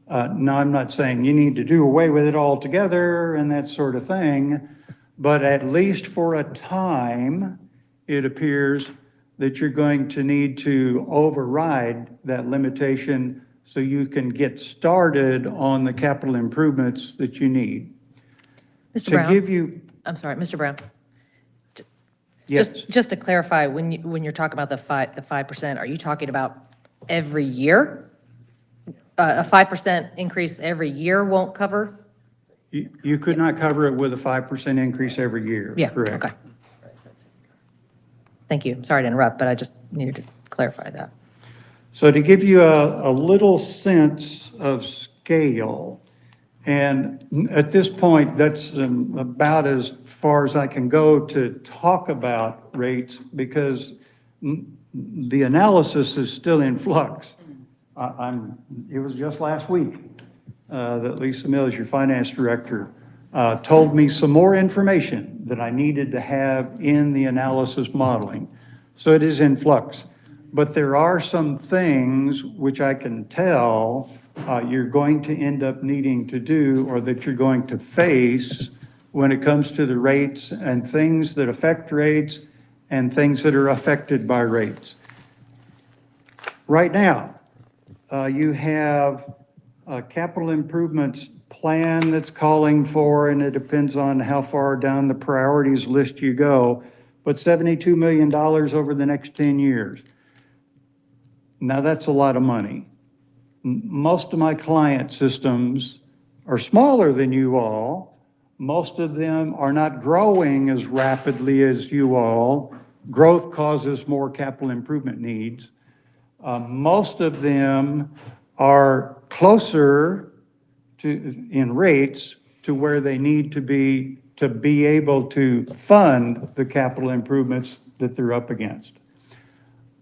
Now, I'm not saying you need to do away with it altogether and that sort of thing, but at least for a time, it appears that you're going to need to override that limitation so you can get started on the capital improvements that you need. Mr. Brown? To give you, I'm sorry, Mr. Brown. yes, Just to clarify, when you're talking about the 5%, are you talking about every year? A 5% increase every year won't cover? you could not cover it with a 5% increase every year. Yeah, Correct. okay. Thank you. Sorry to interrupt, but I just needed to clarify that. So to give you a little sense of scale, and at this point, that's about as far as I can go to talk about rates, because the analysis is still in flux. It was just last week that Lisa Mills, your finance director, told me some more information that I needed to have in the analysis modeling. So it is in flux. But there are some things which I can tell you're going to end up needing to do, or that you're going to face when it comes to the rates, and things that affect rates and things that are affected by rates. Right now, you have a capital improvements plan that's calling for, and it depends on how far down the priorities list you go, but $72 million over the next 10 years. Now, that's a lot of money. Most of my client systems are smaller than you all. Most of them are not growing as rapidly as you all. Growth causes more capital improvement needs. Most of them are closer to, in rates, to where they need to be able to fund the capital improvements that they're up against.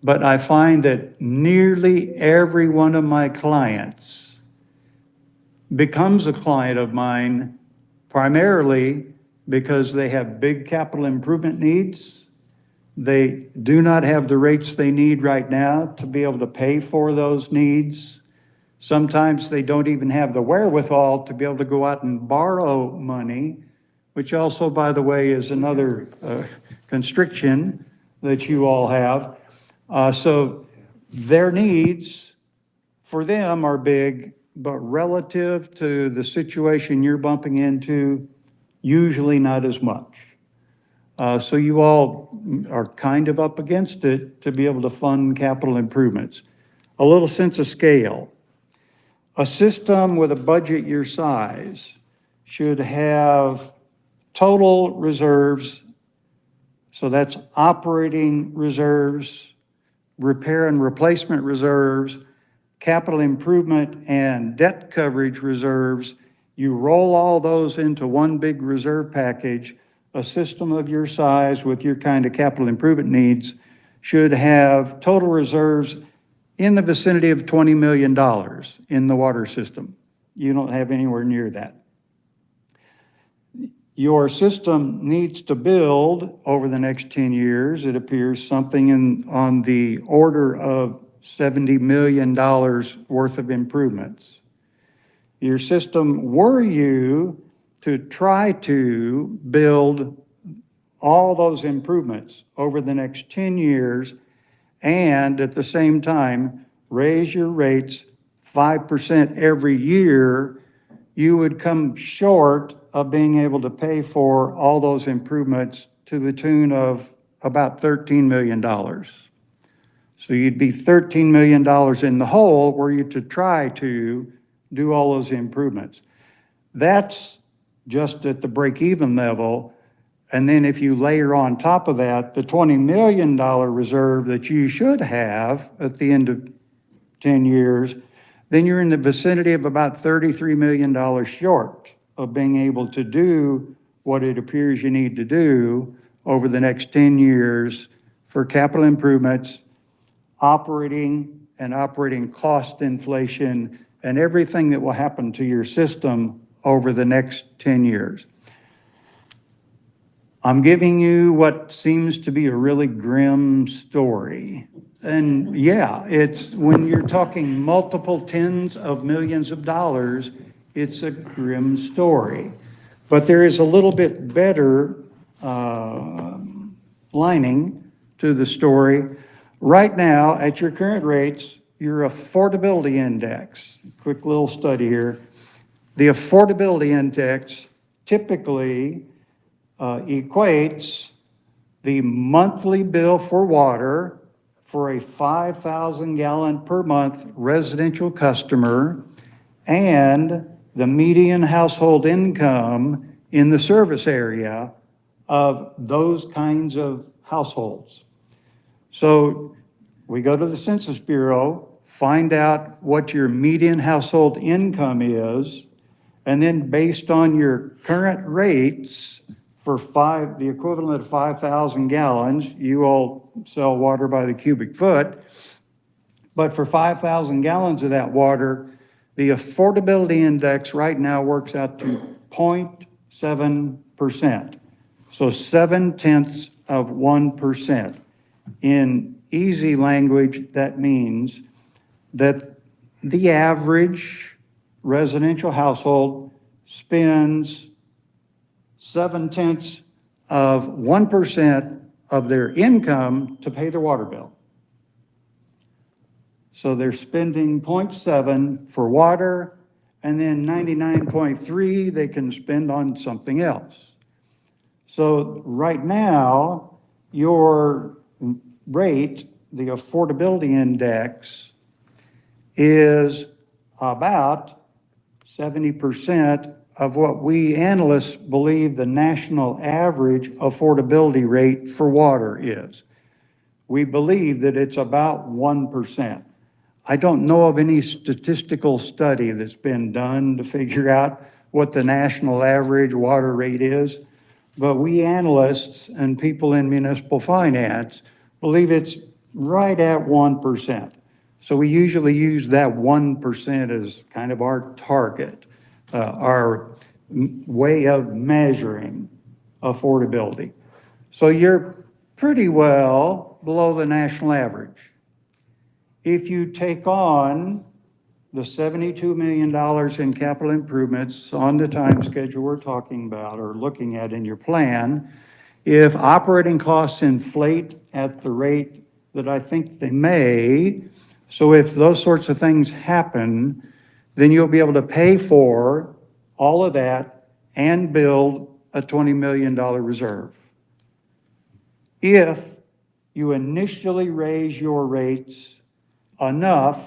But I find that nearly every one of my clients becomes a client of mine primarily because they have big capital improvement needs. They do not have the rates they need right now to be able to pay for those needs. Sometimes they don't even have the wherewithal to be able to go out and borrow money, which also, by the way, is another constriction that you all have. So their needs for them are big, but relative to the situation you're bumping into, usually not as much. So you all are kind of up against it to be able to fund capital improvements. A little sense of scale. A system with a budget your size should have total reserves, so that's operating reserves, repair and replacement reserves, capital improvement and debt coverage reserves. You roll all those into one big reserve package. A system of your size with your kind of capital improvement needs should have total reserves in the vicinity of $20 million in the water system. You don't have anywhere near that. Your system needs to build over the next 10 years, it appears, something on the order of $70 million worth of improvements. Your system, were you to try to build all those improvements over the next 10 years and at the same time raise your rates 5% every year, you would come short of being able to pay for all those improvements to the tune of about $13 million. So you'd be $13 million in the hole were you to try to do all those improvements. That's just at the break-even level. And then if you layer on top of that the $20 million reserve that you should have at the end of 10 years, then you're in the vicinity of about $33 million short of being able to do what it appears you need to do over the next 10 years for capital improvements, operating and operating cost inflation, and everything that will happen to your system over the next 10 years. I'm giving you what seems to be a really grim story. And yeah, it's when you're talking multiple tens of millions of dollars, it's a grim story. But there is a little bit better lining to the story. Right now, at your current rates, your affordability index, quick little study here, the affordability index typically equates the monthly bill for water for a 5,000 gallon per month residential customer and the median household income in the service area of those kinds of households. So we go to the Census Bureau, find out what your median household income is, and then based on your current rates for the equivalent of 5,000 gallons, you all sell water by the cubic foot, but for 5,000 gallons of that water, the affordability index right now works out to 0.7%. So 0.7%. In easy language, that means that the average residential household spends 0.7% of their income to pay their water bill. So they're spending 0.7 for water, and then 99.3 they can spend on something else. So right now, your rate, the affordability index, is about 70% of what we analysts believe the national average affordability rate for water is. We believe that it's about 1%. I don't know of any statistical study that's been done to figure out what the national average water rate is, but we analysts and people in municipal finance believe it's right at 1%. So we usually use that 1% as kind of our target, our way of measuring affordability. So you're pretty well below the national average. If you take on the $72 million in capital improvements on the time schedule we're talking about or looking at in your plan, if operating costs inflate at the rate that I think they may, so if those sorts of things happen, then you'll be able to pay for all of that and build a $20 million reserve. If you initially raise your rates enough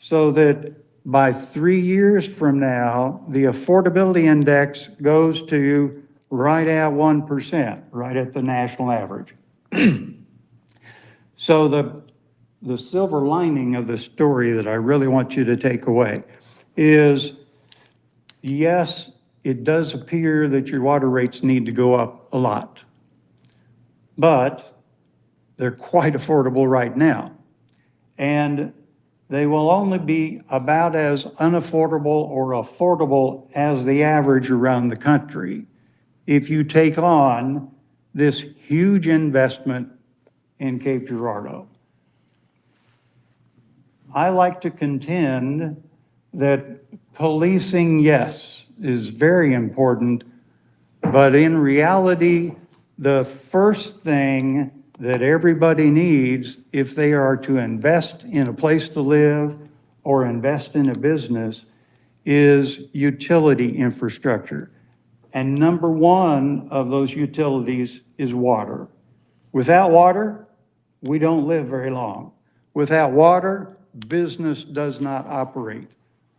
so that by 3 years from now, the affordability index goes to right at 1%, right at the national average. So the silver lining of the story that I really want you to take away is, yes, it does appear that your water rates need to go up a lot, but they're quite affordable right now. And they will only be about as unaffordable or affordable as the average around the country if you take on this huge investment in Cape Girardeau. I like to contend that policing, yes, is very important, but in reality, the first thing that everybody needs if they are to invest in a place to live or invest in a business is utility infrastructure. And number one of those utilities is water. Without water, we don't live very long. Without water, business does not operate.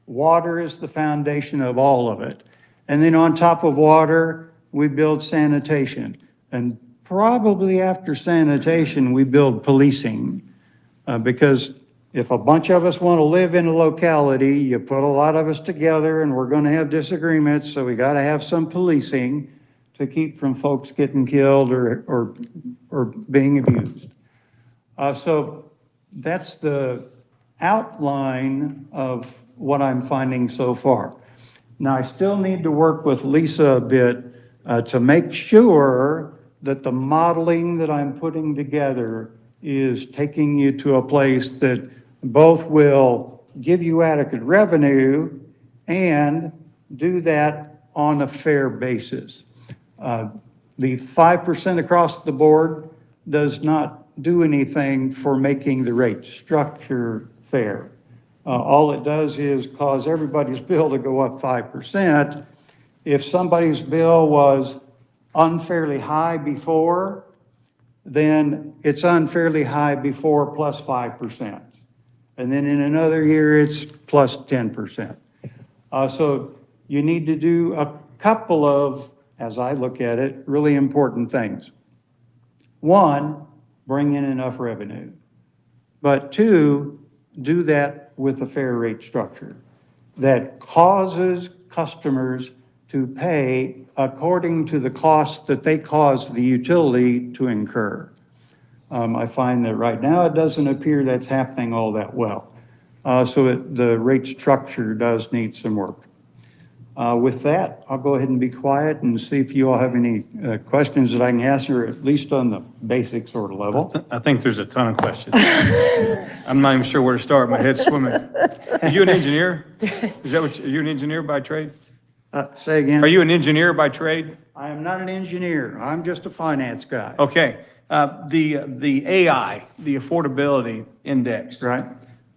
Water is the foundation of all of it. And then on top of water, we build sanitation. And probably after sanitation, we build policing. Because if a bunch of us want to live in a locality, you put a lot of us together and we're going to have disagreements, so we got to have some policing to keep from folks getting killed or being abused. So that's the outline of what I'm finding so far. Now, I still need to work with Lisa a bit to make sure that the modeling that I'm putting together is taking you to a place that both will give you adequate revenue and do that on a fair basis. The 5% across the board does not do anything for making the rate structure fair. All it does is cause everybody's bill to go up 5%. If somebody's bill was unfairly high before, then it's unfairly high before plus 5%. And then in another year, it's plus 10%. So you need to do a couple of, as I look at it, really important things. One, bring in enough revenue. But two, do that with a fair rate structure that causes customers to pay according to the cost that they cause the utility to incur. I find that right now it doesn't appear that's happening all that well. So the rate structure does need some work. With that, I'll go ahead and be quiet and see if you all have any questions that I can answer, at least on the basic sort of level. I think there's a ton of questions. I'm not even sure where to start. My head's swimming. Are you an engineer? Is that what, are you an engineer by trade? Say again? Are you an engineer by trade? I am not an engineer. I'm just a finance guy. Okay. The AI, the affordability index. Right.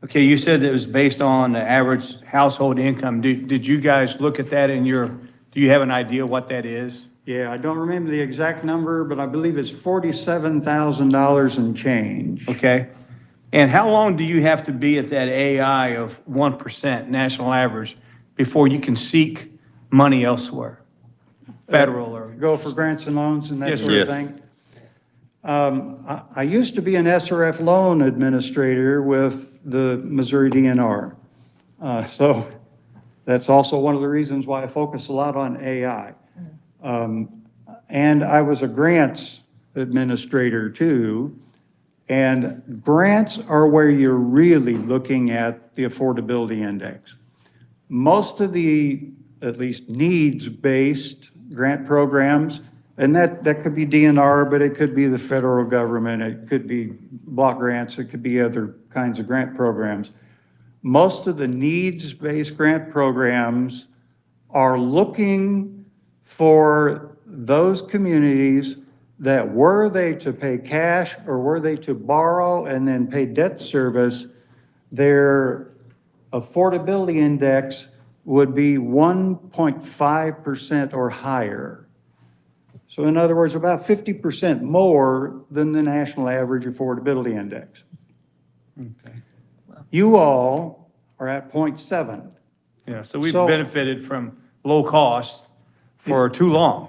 Okay, you said it was based on the average household income. Did you guys look at that in your, do you have an idea what that is? Yeah, I don't remember the exact number, but I believe it's $47,000 and change. Okay? And how long do you have to be at that AI of 1% national average before you can seek money elsewhere? Federal or? Go for grants and loans and that Yes, sort of sir. thing? I used to be an SRF loan administrator with the Missouri DNR. So that's also one of the reasons why I focus a lot on AI. And I was a grants administrator too. And grants are where you're really looking at the affordability index. Most of the, at least needs-based grant programs, and that could be DNR, but it could be the federal government, it could be block grants, it could be other kinds of grant programs. Most of the needs-based grant programs are looking for those communities that were they to pay cash or were they to borrow and then pay debt service, their affordability index would be 1.5% or higher. So in other words, about 50% more than the national average affordability index. Okay. You all are at 0.7. Yeah, so we've So- benefited from low cost for too long.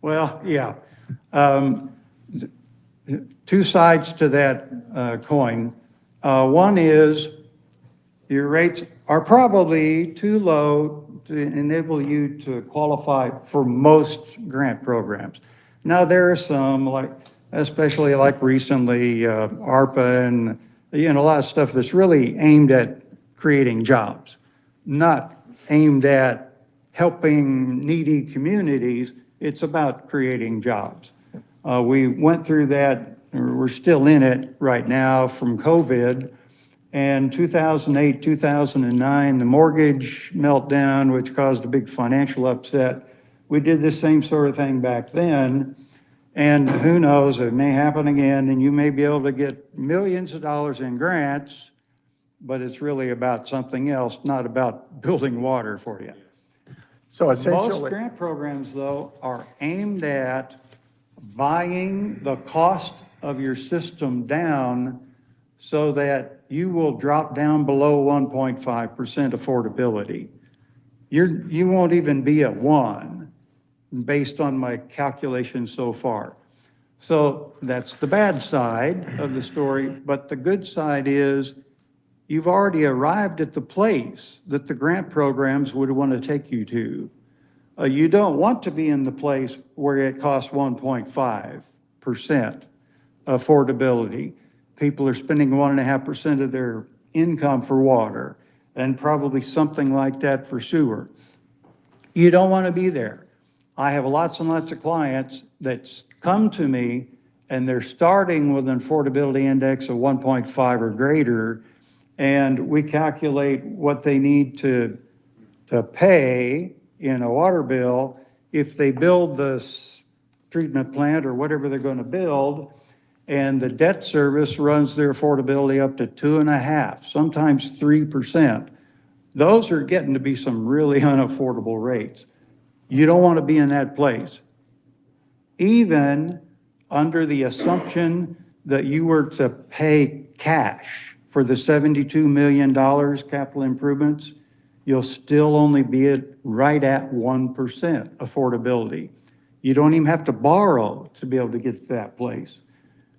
Well, yeah. Two sides to that coin. One is your rates are probably too low to enable you to qualify for most grant programs. Now, there are some, like, especially like recently, ARPA and, a lot of stuff that's really aimed at creating jobs, not aimed at helping needy communities. It's about creating jobs. We went through that, or we're still in it right now from COVID. And 2008, 2009, the mortgage meltdown, which caused a big financial upset. We did the same sort of thing back then. And who knows, it may happen again, and you may be able to get millions of dollars in grants, but it's really about something else, not about building water for you. So Most essentially, grant programs, though, are aimed at buying the cost of your system down so that you will drop down below 1.5% affordability. You won't even be at 1 based on my calculations so far. So that's the bad side of the story, but the good side is you've already arrived at the place that the grant programs would want to take you to. You don't want to be in the place where it costs 1.5% affordability. People are spending 1.5% of their income for water and probably something like that for sewer. You don't want to be there. I have lots and lots of clients that come to me and they're starting with an affordability index of 1.5 or greater, and we calculate what they need to pay in a water bill if they build this treatment plant or whatever they're going to build, and the debt service runs their affordability up to 2.5%, sometimes 3%. Those are getting to be some really unaffordable rates. You don't want to be in that place. Even under the assumption that you were to pay cash for the $72 million capital improvements, you'll still only be right at 1% affordability. You don't even have to borrow to be able to get to that place.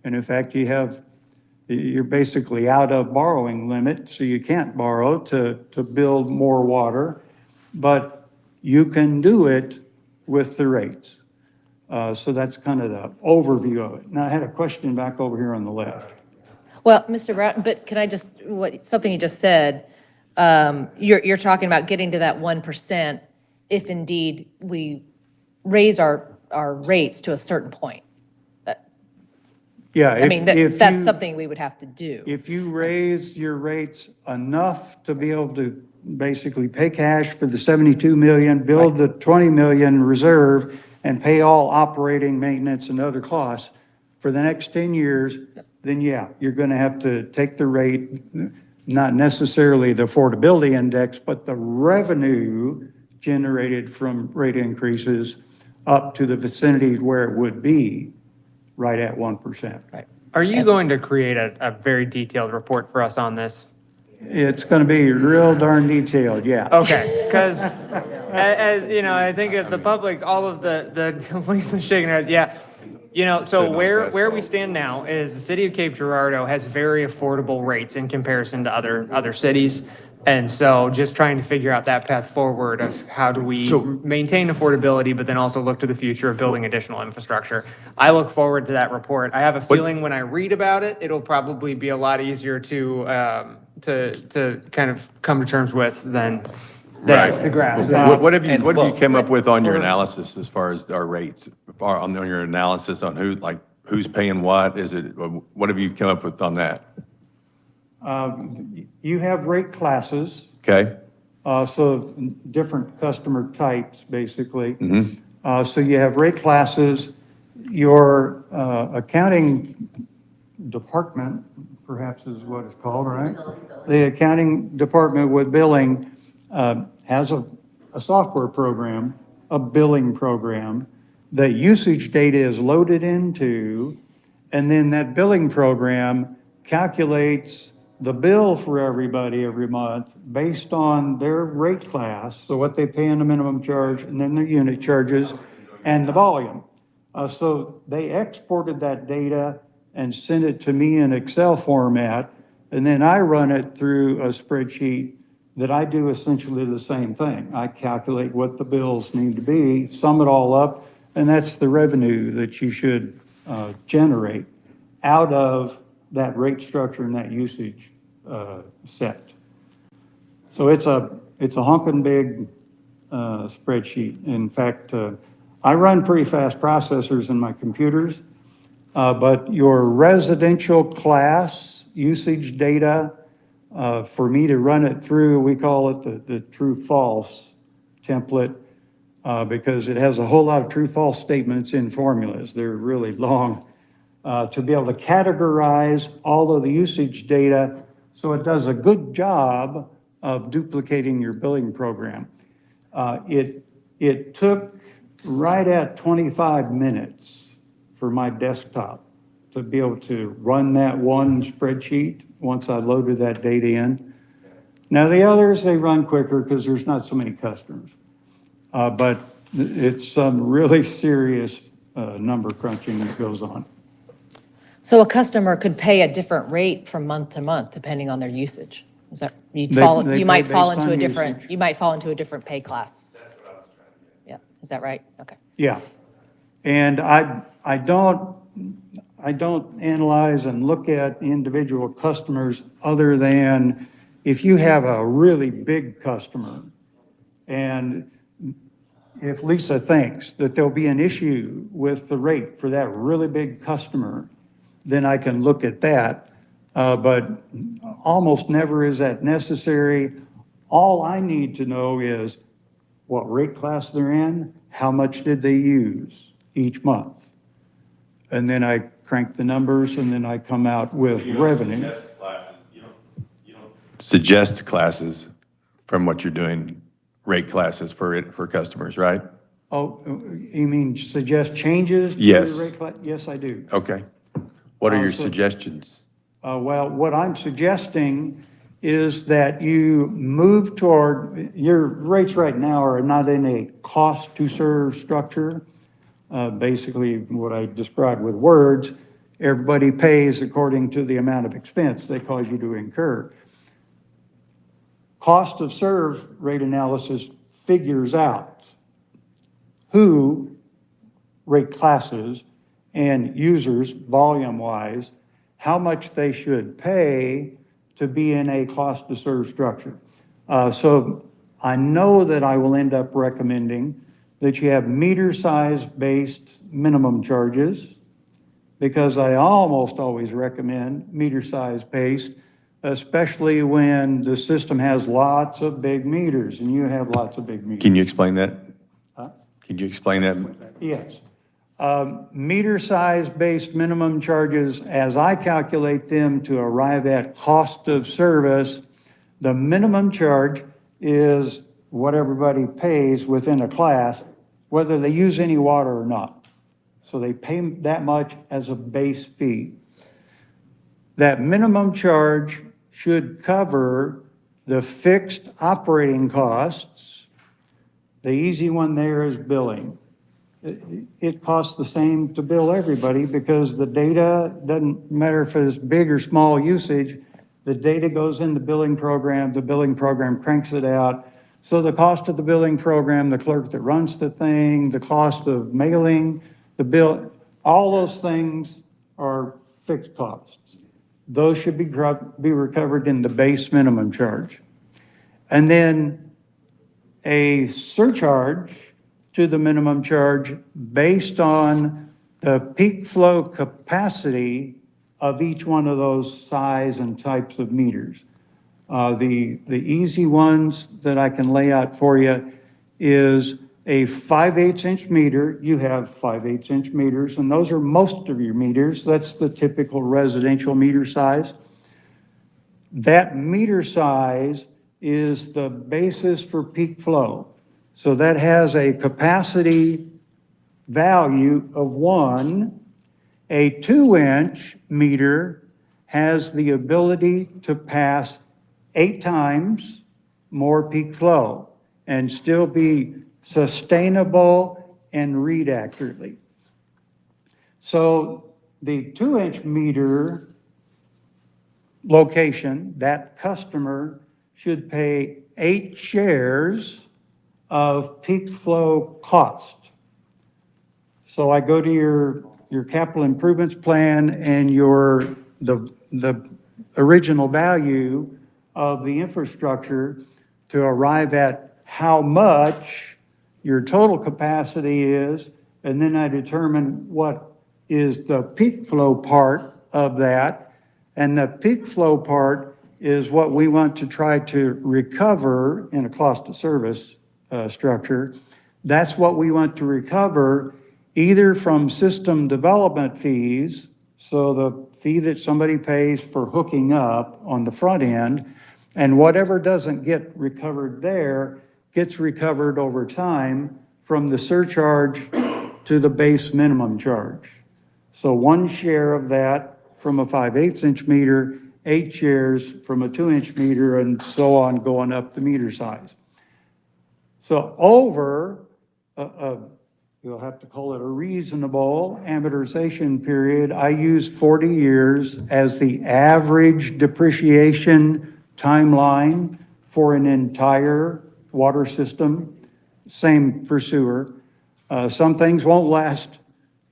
And in fact, you're basically out of borrowing limit, so you can't borrow to build more water, but you can do it with the rates. So that's kind of the overview of it. Now, I had a question back over here on the left. Well, Mr. Brown, but can I just, something you just said, you're talking about getting to that 1% if indeed we raise our rates to a certain point. Yeah. I mean, that's something we would have to do. If you raise your rates enough to be able to basically pay cash for the 72 million, build the 20 million reserve, and pay all operating, maintenance, and other costs for the next 10 years, then yeah, you're going to have to take the rate, not necessarily the affordability index, but the revenue generated from rate increases up to the vicinity where it would be, right at 1%. Right. Are you going to create a very detailed report for us on this? It's going to be real darn detailed, yeah. Okay, because as, you know, I think if the public, all of the Lisa's shaking her head, yeah. You know, so Sitting on where fast we calls. stand now is the city of Cape Girardeau has very affordable rates in comparison to other cities. And so just trying to figure out that path forward of how do we maintain affordability, but then also look to the future of building additional infrastructure. I look forward to that report. I have a feeling when I read about it, it'll probably be a lot easier to kind of come to terms with than Right. to grasp. What have you come up with on your analysis as far as our rates? On your analysis on who's paying what? What have you come up with on that? You have rate classes, Okay? so different customer types, basically. So you have rate classes, your accounting department, perhaps is what it's called, right? The accounting department with billing has a software program, a billing program, that usage data is loaded into, and then that billing program calculates the bill for everybody every month based on their rate class, so what they pay in the minimum charge, and then their unit charges, and the volume. So they exported that data and sent it to me in Excel format, and then I run it through a spreadsheet that I do essentially the same thing. I calculate what the bills need to be, sum it all up, and that's the revenue that you should generate out of that rate structure and that usage set. So it's a honking big spreadsheet. In fact, I run pretty fast processors in my computers, but your residential class usage data, for me to run it through, we call it the true-false template, because it has a whole lot of true-false statements in formulas. They're really long. To be able to categorize all of the usage data so it does a good job of duplicating your billing program. It took right at 25 minutes for my desktop to be able to run that one spreadsheet once I loaded that data in. Now, the others, they run quicker because there's not so many customers. But it's some really serious number crunching that goes on. So a customer could pay a different rate from month to month depending on their usage. Is that, They pay might fall based into a on different, usage. you might fall into a different pay class. Yeah, is that right? Okay. Yeah. And I don't analyze and look at individual customers other than if you have a really big customer, and if Lisa thinks that there'll be an issue with the rate for that really big customer, then I can look at that. But almost never is that necessary. All I need to know is what rate class they're in, how much did they use each month. And then I crank the numbers, and then I come out with revenue. You don't suggest classes from what you're doing, rate classes for customers, right? Oh, you mean suggest changes? to the Yes. rate class? Yes, I do. Okay. What are your So- suggestions? Well, what I'm suggesting is that you move toward, your rates right now are not in a cost to serve structure. Basically, what I described with words, everybody pays according to the amount of expense they cause you to incur. Cost of serve rate analysis figures out who rate classes and users, volume-wise, how much they should pay to be in a cost to serve structure. So I know that I will end up recommending that you have meter size based minimum charges, because I almost always recommend meter size based, especially when the system has lots of big meters and you have lots of big meters. Can you explain that? Huh? Can you explain that? Yes. Meter size-based minimum charges, as I calculate them to arrive at cost of service, the minimum charge is what everybody pays within a class, whether they use any water or not. So they pay that much as a base fee. That minimum charge should cover the fixed operating costs. The easy one there is billing. It costs the same to bill everybody because the data, doesn't matter if it's big or small usage, the data goes in the billing program cranks it out. So the cost of the billing program, the clerk that runs the thing, the cost of mailing, the bill, all those things are fixed costs. Those should be recovered in the base minimum charge. And then a surcharge to the minimum charge based on the peak flow capacity of each one of those size and types of meters. The easy ones that I can lay out for you is a 5/8 inch meter. You have 5/8 inch meters, and those are most of your meters. That's the typical residential meter size. That meter size is the basis for peak flow. So that has a capacity value of 1. A 2-inch meter has the ability to pass 8 times more peak flow and still be sustainable and read accurately. So the 2-inch meter location, that customer should pay 8 shares of peak flow cost. So I go to your capital improvements plan and the original value of the infrastructure to arrive at how much your total capacity is, and then I determine what is the peak flow part of that. And the peak flow part is what we want to try to recover in a cost of service structure. That's what we want to recover either from system development fees, so the fee that somebody pays for hooking up on the front end, and whatever doesn't get recovered there gets recovered over time from the surcharge to the base minimum charge. So 1 share of that from a 5/8 inch meter, 8 shares from a 2-inch meter, and so on going up the meter size. So over, you'll have to call it a reasonable amortization period, I use 40 years as the average depreciation timeline for an entire water system. Same for sewer. Some things won't last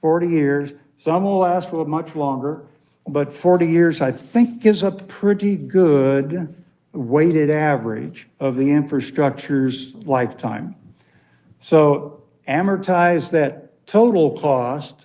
40 years. Some will last for much longer, but 40 years, I think, is a pretty good weighted average of the infrastructure's lifetime. So amortize that total cost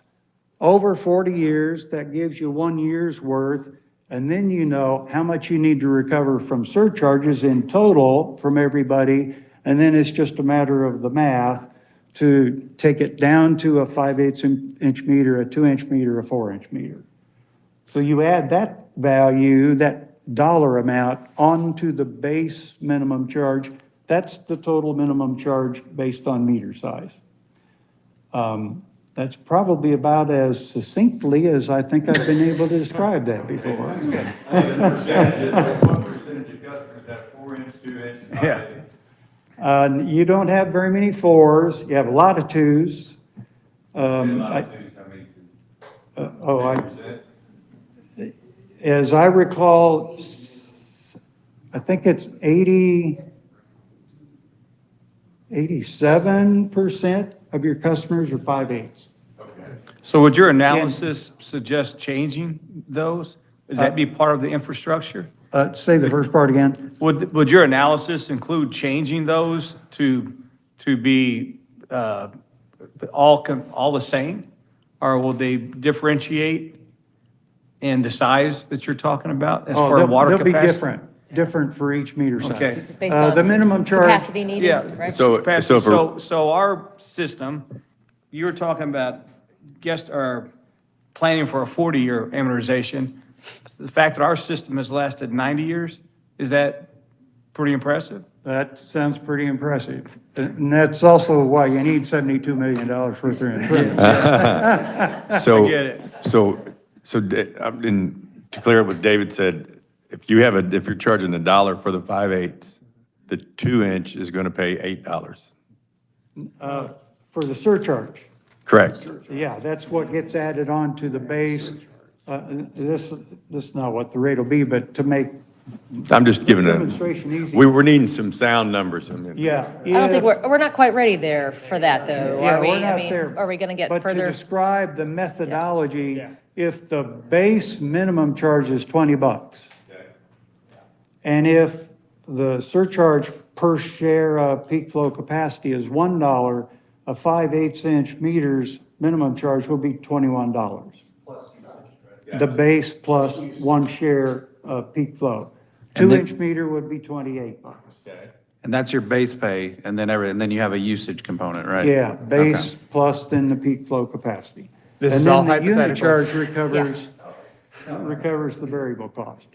over 40 years, that gives you 1 year's worth, and then you know how much you need to recover from surcharges in total from everybody, and then it's just a matter of the math to take it down to a 5/8 inch meter, a 2-inch meter, a 4-inch meter. So you add that value, that dollar amount, onto the base minimum charge. That's the total minimum charge based on meter size. That's probably about as succinctly as I think I've been able to describe that before. What percentage of customers have 4-inch, 2-inch, and 5/8? You don't have very many 4s. You have a lot of 2s. How many 2s? As I recall, I think it's 87% of your customers are 5/8. So would your analysis suggest changing those? Would that be part of the infrastructure? Say the first part again. Would your analysis include changing those to be all the same? Or will they differentiate in the size that you're talking about as far as water capacity? They'll be different for each meter size. Okay. It's based on The minimum charge. capacity needed, Yeah. right? So Capacity. for- So our system, you were talking about guests are planning for a 40-year amortization. The fact that our system has lasted 90 years, is that pretty impressive? That sounds pretty impressive. And that's also why you need $72 million worth of insurance. So, I get it. And to clear up what David said, if you're charging $1 for the 5/8, the 2-inch is going to pay $8. For the surcharge. Correct. Yeah, that's what gets added on to the base. This is not what the rate will be, but to make I'm just giving demonstration easy. we're needing some sound numbers. I mean, Yeah. I don't think if- we're not quite ready there for that, though, Yeah, are we? we're I not mean, there. are we going to get But to further? describe the methodology, if the base minimum charge is $20, and if the surcharge per share of peak flow capacity is $1, a 5/8 inch meter's minimum charge will be $21. The base plus 1 share of peak flow. And then- 2-inch meter would be $28. And that's your base pay, and then you have a usage component, right? Yeah, base plus then the peak flow capacity. This is all And then the unit charge hypotheticals. recovers the variable cost.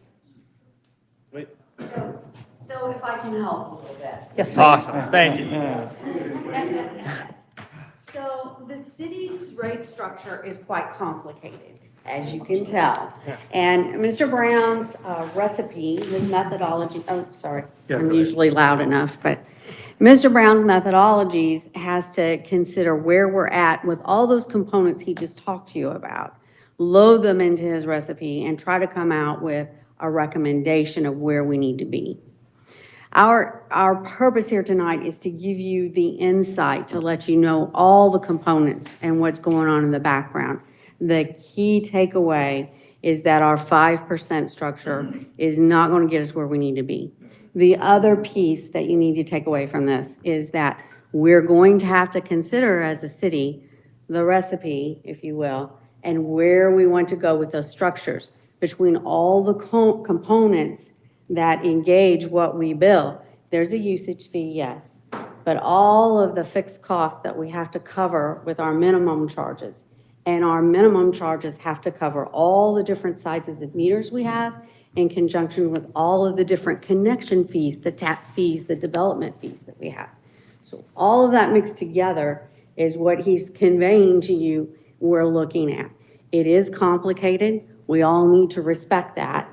So if I can help a little bit. Yes, please. Awesome, thank you. So the city's rate structure is quite complicated, as you can tell. And Mr. Brown's recipe, his methodology, oh, sorry, I'm usually loud enough, but Mr. Brown's methodologies has to consider where we're at with all those components he just talked to you about, load them into his recipe and try to come out with a recommendation of where we need to be. Our purpose here tonight is to give you the insight, to let you know all the components and what's going on in the background. The key takeaway is that our 5% structure is not going to get us where we need to be. The other piece that you need to take away from this is that we're going to have to consider as a city the recipe, if you will, and where we want to go with those structures between all the components that engage what we bill. There's a usage fee, yes, but all of the fixed costs that we have to cover with our minimum charges. And our minimum charges have to cover all the different sizes of meters we have in conjunction with all of the different connection fees, the tap fees, the development fees that we have. So all of that mixed together is what he's conveying to you we're looking at. It is complicated. We all need to respect that.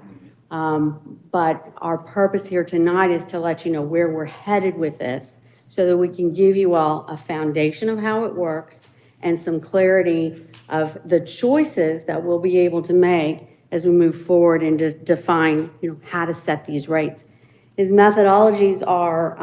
But our purpose here tonight is to let you know where we're headed with this so that we can give you all a foundation of how it works and some clarity of the choices that we'll be able to make as we move forward and to define, how to set these rates. His methodologies are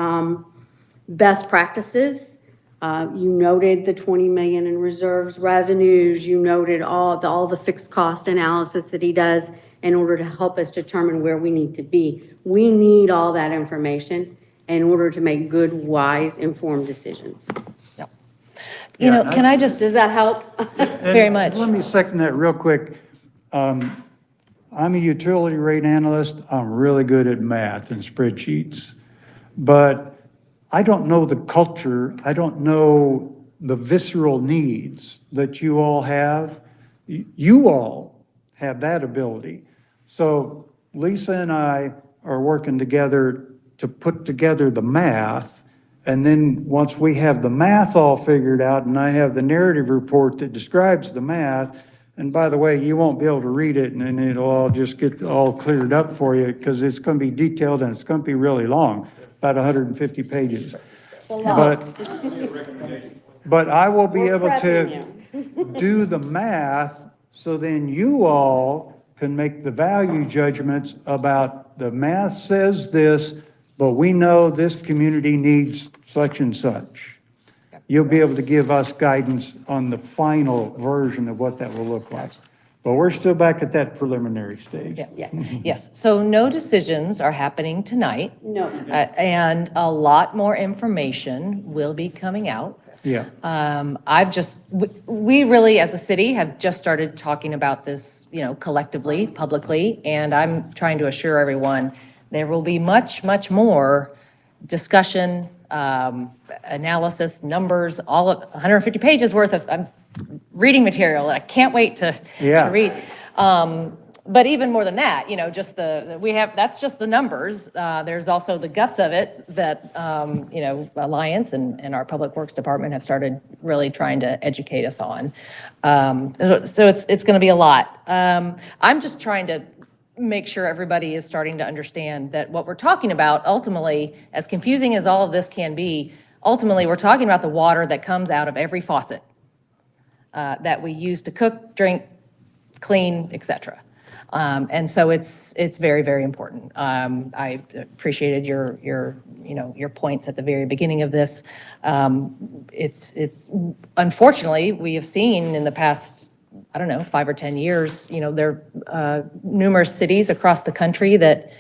best practices. You noted the 20 million in reserves revenues. You noted all the fixed cost analysis that he does in order to help us determine where we need to be. We need all that information in order to make good, wise, informed decisions. Can I just, Does that help? very much. Let me second that real quick. I'm a utility rate analyst. I'm really good at math and spreadsheets. But I don't know the culture. I don't know the visceral needs that you all have. You all have that ability. So Lisa and I are working together to put together the math. And then once we have the math all figured out and I have the narrative report that describes the math, and by the way, you won't be able to read it and then it'll all just get all cleared up for you because it's going to be detailed and it's going to be really long, about 150 pages. But I will be We're able to prepping do the math so then you all can make the value judgments about the math says this, but we know this community needs such and such. You'll be able to give us guidance on the final version of what that will look like. But we're still back at that preliminary stage. Yeah, yes. So no decisions are happening tonight. No. And a lot more information will be coming out. Yeah. We really, as a city, have just started talking about this, collectively, publicly, and I'm trying to assure everyone there will be much, much more discussion, analysis, numbers, all of 150 pages worth of, reading material that I can't wait to Yeah. read. But even more than that, just that's just the numbers. There's also the guts of it that, Alliance and our Public Works Department have started really trying to educate us on. So it's going to be a lot. I'm just trying to make sure everybody is starting to understand that what we're talking about ultimately, as confusing as all of this can be, ultimately, we're talking about the water that comes out of every faucet that we use to cook, drink, clean, et cetera. And so it's very, very important. I appreciated your points at the very beginning of this. It's unfortunately, we have seen in the past, I don't know, 5 or 10 years, there are numerous cities across the country that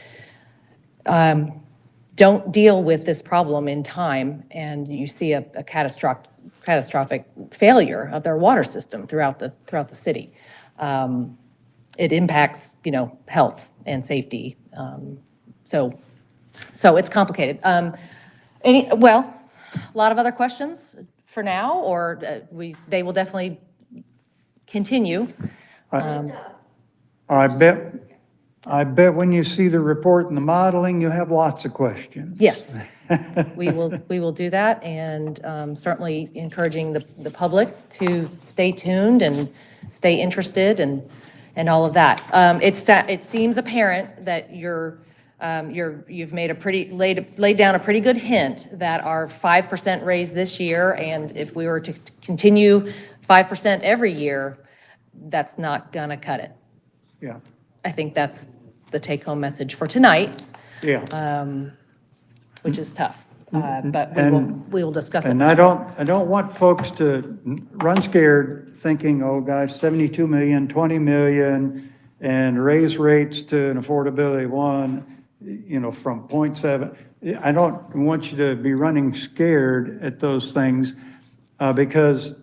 don't deal with this problem in time, and you see a catastrophic failure of their water system throughout the city. It impacts, health and safety. So it's complicated. A lot of other questions for now, or they will definitely continue. I bet when you see the report and the modeling, you have lots of questions. Yes, we will do that, and certainly encouraging the public to stay tuned and stay interested and all of that. It seems apparent that you've made laid down a pretty good hint that our 5% raise this year, and if we were to continue 5% every year, that's not gonna cut it. Yeah, I think that's the take-home message for tonight, yeah. which is tough. But And- we will discuss it. And I don't want folks to run scared thinking, oh gosh, 72 million, 20 million, and raise rates to an affordability one, from 0.7. I don't want you to be running scared at those things because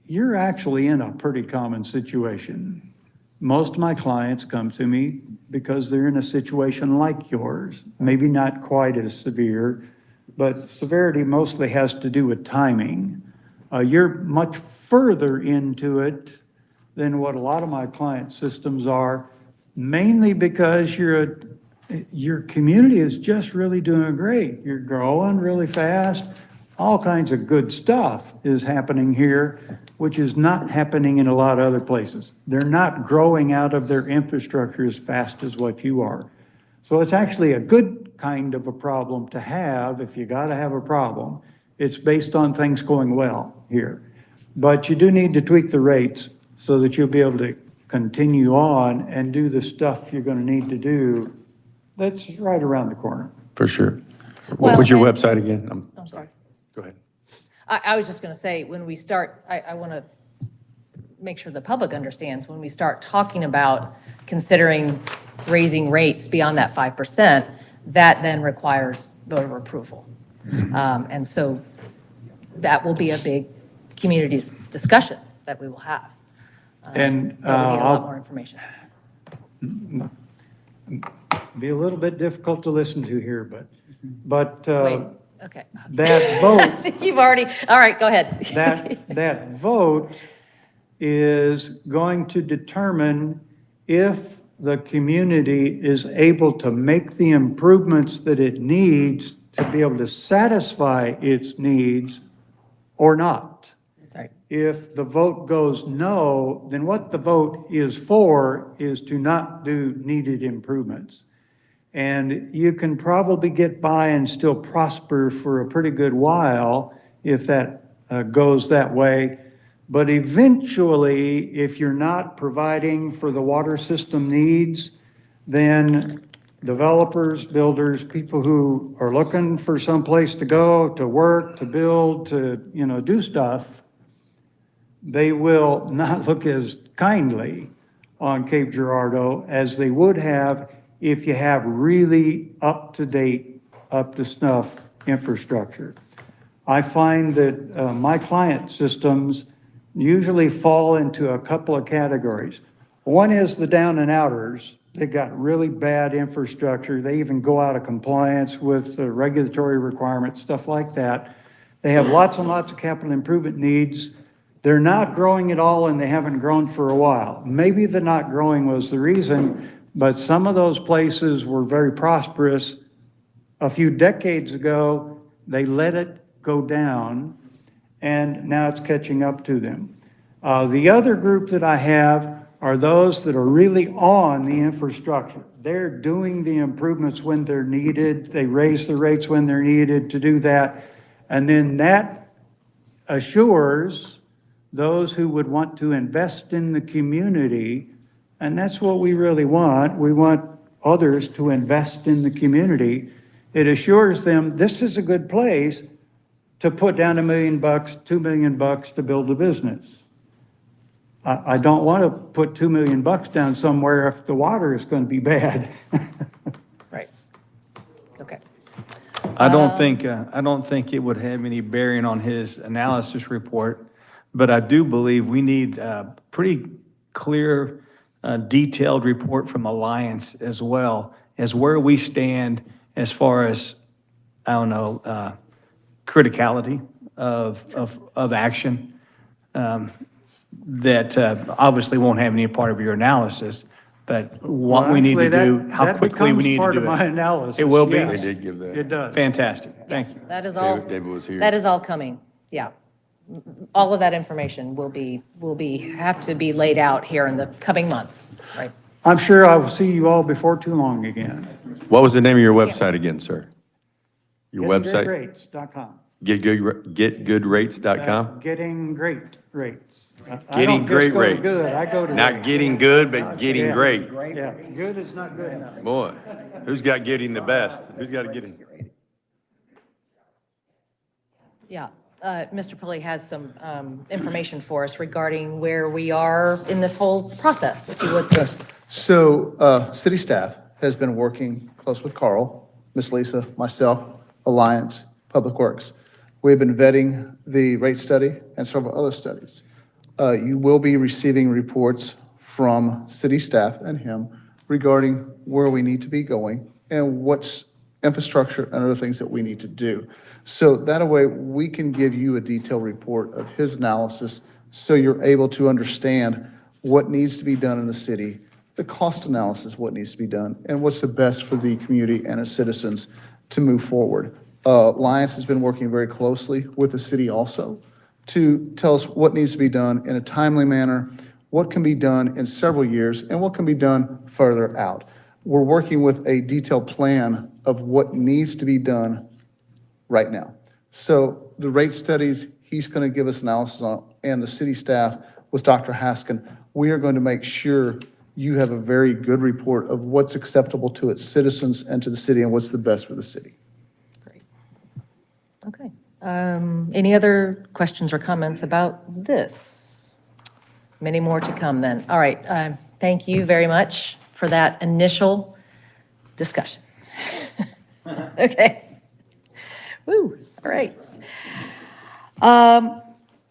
you're actually in a pretty common situation. Most of my clients come to me because they're in a situation like yours, maybe not quite as severe, but severity mostly has to do with timing. You're much further into it than what a lot of my client systems are, mainly because your community is just really doing great. You're growing really fast. All kinds of good stuff is happening here, which is not happening in a lot of other places. They're not growing out of their infrastructure as fast as what you are. So it's actually a good kind of a problem to have if you got to have a problem. It's based on things going well here. But you do need to tweak the rates so that you'll be able to continue on and do the stuff you're going to need to do. That's right around the corner. For sure. What Well, was your and- website again? I'm sorry. Go ahead. I was just going to say, when we start, I want to make sure the public understands, when we start talking about considering raising rates beyond that 5%, that then requires voter approval. And so that will be a big community discussion that we will have. And but we need a lot more information. be a little bit difficult to listen to here, but Wait, okay. that vote, You've already, all right, go ahead. that vote is going to determine if the community is able to make the improvements that it needs to be able to satisfy its needs or not. Right. If the vote goes no, then what the vote is for is to not do needed improvements. And you can probably get by and still prosper for a pretty good while if that goes that way. But eventually, if you're not providing for the water system needs, then developers, builders, people who are looking for some place to go, to work, to build, to, do stuff, they will not look as kindly on Cape Girardeau as they would have if you have really up-to-date, up-to-snuff infrastructure. I find that my client systems usually fall into a couple of categories. One is the down and outers. They got really bad infrastructure. They even go out of compliance with the regulatory requirements, stuff like that. They have lots and lots of capital improvement needs, They're not growing at all, and they haven't grown for a while. Maybe the not growing was the reason, but some of those places were very prosperous. A few decades ago, they let it go down, and now it's catching up to them. The other group that I have are those that are really on the infrastructure. They're doing the improvements when they're needed. They raise the rates when they're needed to do that. And then that assures those who would want to invest in the community, and that's what we really want. We want others to invest in the community. It assures them this is a good place to put down $1 million, $2 million to build a business. I don't want to put $2 million down somewhere if the water is going to be bad. Right. Okay. I don't think it would have any bearing on his analysis report, but I do believe we need a pretty clear, detailed report from Alliance as well as where we stand as far as, I don't know, criticality of action. That obviously won't have any part of your analysis, but what we need to do, how quickly we need to Part do of my it. analysis. It will be? yes. They did give that. It does. Fantastic, thank you. That is all. David was here. That is all coming, yeah. All of that information have to be laid out here in the coming months, right? I'm sure I will see you all before too long again. What was the name of your website again, sir? Your website? GettingGreatRates.com. Getgoodrates.com? Getting great rates. I Getting don't just great go to rates. Good, I go to. Not great. getting good, but getting Yeah. great. Yeah, good is not good enough. Boy, who's got getting the best? Who's got getting? Yeah, Mr. Pulley has some information for us regarding where we are in this whole process, if you would. Yes. So, city staff has been working close with Carl, Miss Lisa, myself, Alliance, Public Works. We've been vetting the rate study and several other studies. You will be receiving reports from city staff and him regarding where we need to be going and what's infrastructure and other things that we need to do. So that way, we can give you a detailed report of his analysis so you're able to understand what needs to be done in the city, the cost analysis, what needs to be done, and what's the best for the community and its citizens to move forward. Alliance has been working very closely with the city also to tell us what needs to be done in a timely manner, what can be done in several years, and what can be done further out. We're working with a detailed plan of what needs to be done right now. So the rate studies, he's going to give us analysis on, and the city staff with Dr. Haskin, we are going to make sure you have a very good report of what's acceptable to its citizens and to the city and what's the best for the city. Great. Okay. Any other questions or comments about this? Many more to come then. All right. Thank you very much for that initial discussion. Okay. Woo, all right.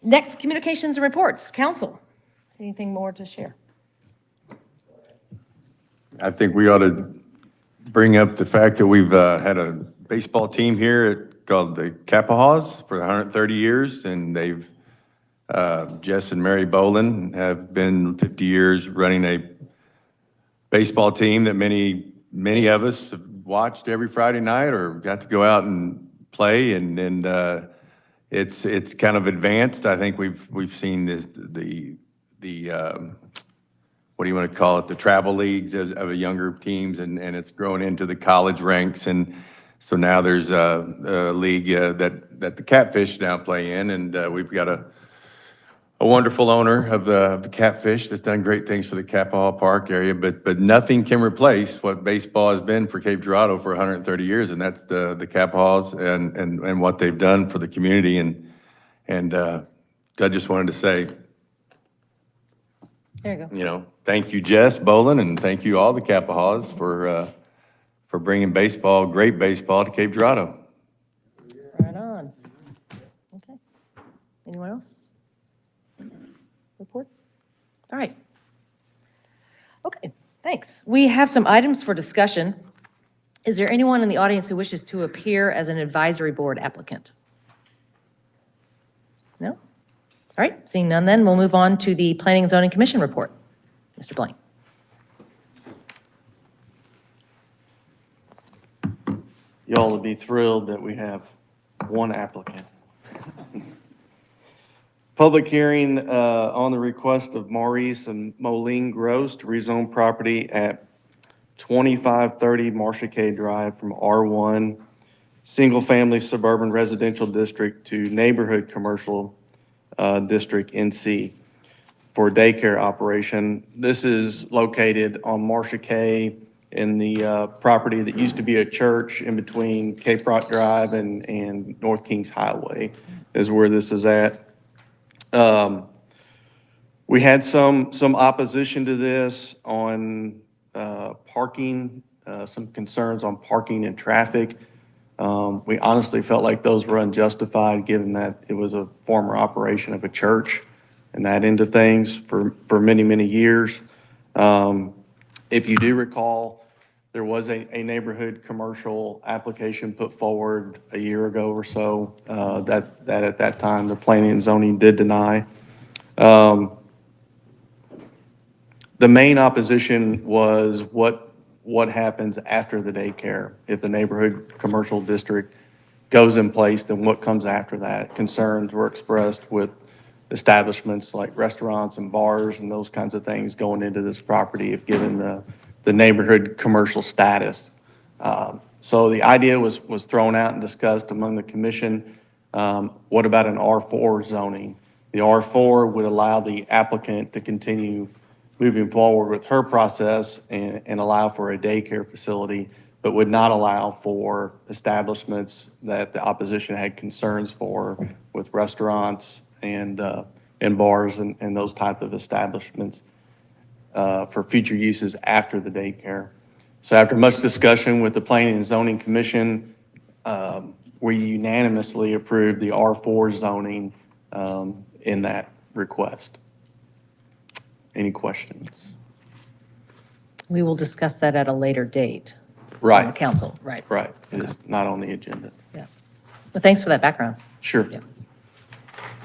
Next, communications and reports. Council, anything more to share? I think we ought to bring up the fact that we've had a baseball team here called the Capahaws for 130 years, and they've, Jess and Mary Boland have been 50 years running a baseball team that many of us have watched every Friday night or got to go out and play, and it's kind of advanced. I think we've seen this, the what do you want to call it, the travel leagues of a younger teams, and it's grown into the college ranks, and so now there's a league that the Catfish now play in, and we've got a wonderful owner of the Catfish that's done great things for the Capahaw Park area, but nothing can replace what baseball has been for Cape Girardeau for 130 years, and that's the Capahaws and what they've done for the community, and I just wanted to say, There you go. Thank you, Jess Boland, and thank you all the Capahaws for bringing baseball, great baseball, to Cape Girardeau. Right on. Okay. Anyone else? Report? All right. Okay, thanks. We have some items for discussion. Is there anyone in the audience who wishes to appear as an advisory board applicant? No? All right, seeing none then, we'll move on to the Planning and Zoning Commission report. Mr. Blaine. Y'all would be thrilled that we have one applicant. Public hearing on the request of Maurice and Moline Gross to rezone property at 2530 Marcia K Drive from R1 Single Family Suburban Residential District to Neighborhood Commercial District NC for daycare operation. This is located on Marcia K in the property that used to be a church in between Cape Rock Drive and North Kings Highway is where this is at. We had some opposition to this on parking, some concerns on parking and traffic. We honestly felt like those were unjustified, given that it was a former operation of a church and that end of things for many, many years. If you do recall, there was a neighborhood commercial application put forward a year ago or so that at that time the planning and zoning did deny. The main opposition was what happens after the daycare. If the neighborhood commercial district goes in place, then what comes after that? Concerns were expressed with establishments like restaurants and bars and those kinds of things going into this property if given the neighborhood commercial status. So the idea was thrown out and discussed among the commission. What about an R4 zoning? The R4 would allow the applicant to continue moving forward with her process and allow for a daycare facility, but would not allow for establishments that the opposition had concerns for with restaurants and bars and those type of establishments for future uses after the daycare. So after much discussion with the Planning and Zoning Commission, we unanimously approved the R4 zoning in that request. Any questions? We will discuss that at a later date. On the Right, council, right. right. It is not on the agenda. Yeah. Well, thanks for that background. Sure. Yeah.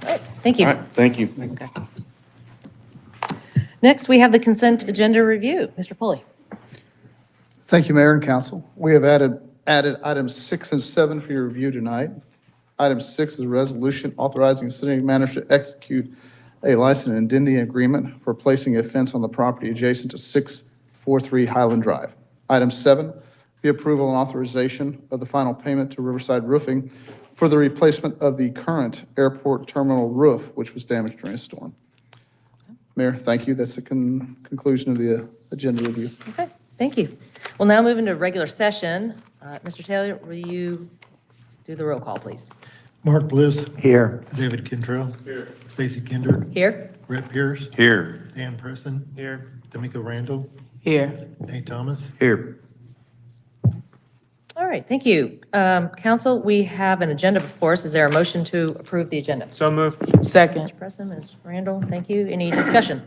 All right, thank you. All right, thank you. Next, we have the consent agenda review. Mr. Pulley. Thank you, Mayor and Council. We have added items 6 and 7 for your review tonight. Item 6 is a resolution authorizing the city manager to execute a license and indemnity agreement for placing a fence on the property adjacent to 643 Highland Drive. Item 7, the approval and authorization of the final payment to Riverside Roofing for the replacement of the current airport terminal roof, which was damaged during a storm. Mayor, thank you. That's the conclusion of the agenda review. Okay, thank you. We'll now move into regular session. Mr. Taylor, will you do the roll call, please? Mark Bliss, Here. David Cantrell. Here. Stacy Kinder, Here? Rhett Pierce, Here. Dan Presson. Here. Tameka Randle, Here. Nate Thomas. Here. All right, thank you. Council, we have an agenda before us. Is there a motion to approve the agenda? So moved. Second. Mr. Presson, Ms. Randall, thank you. Any discussion?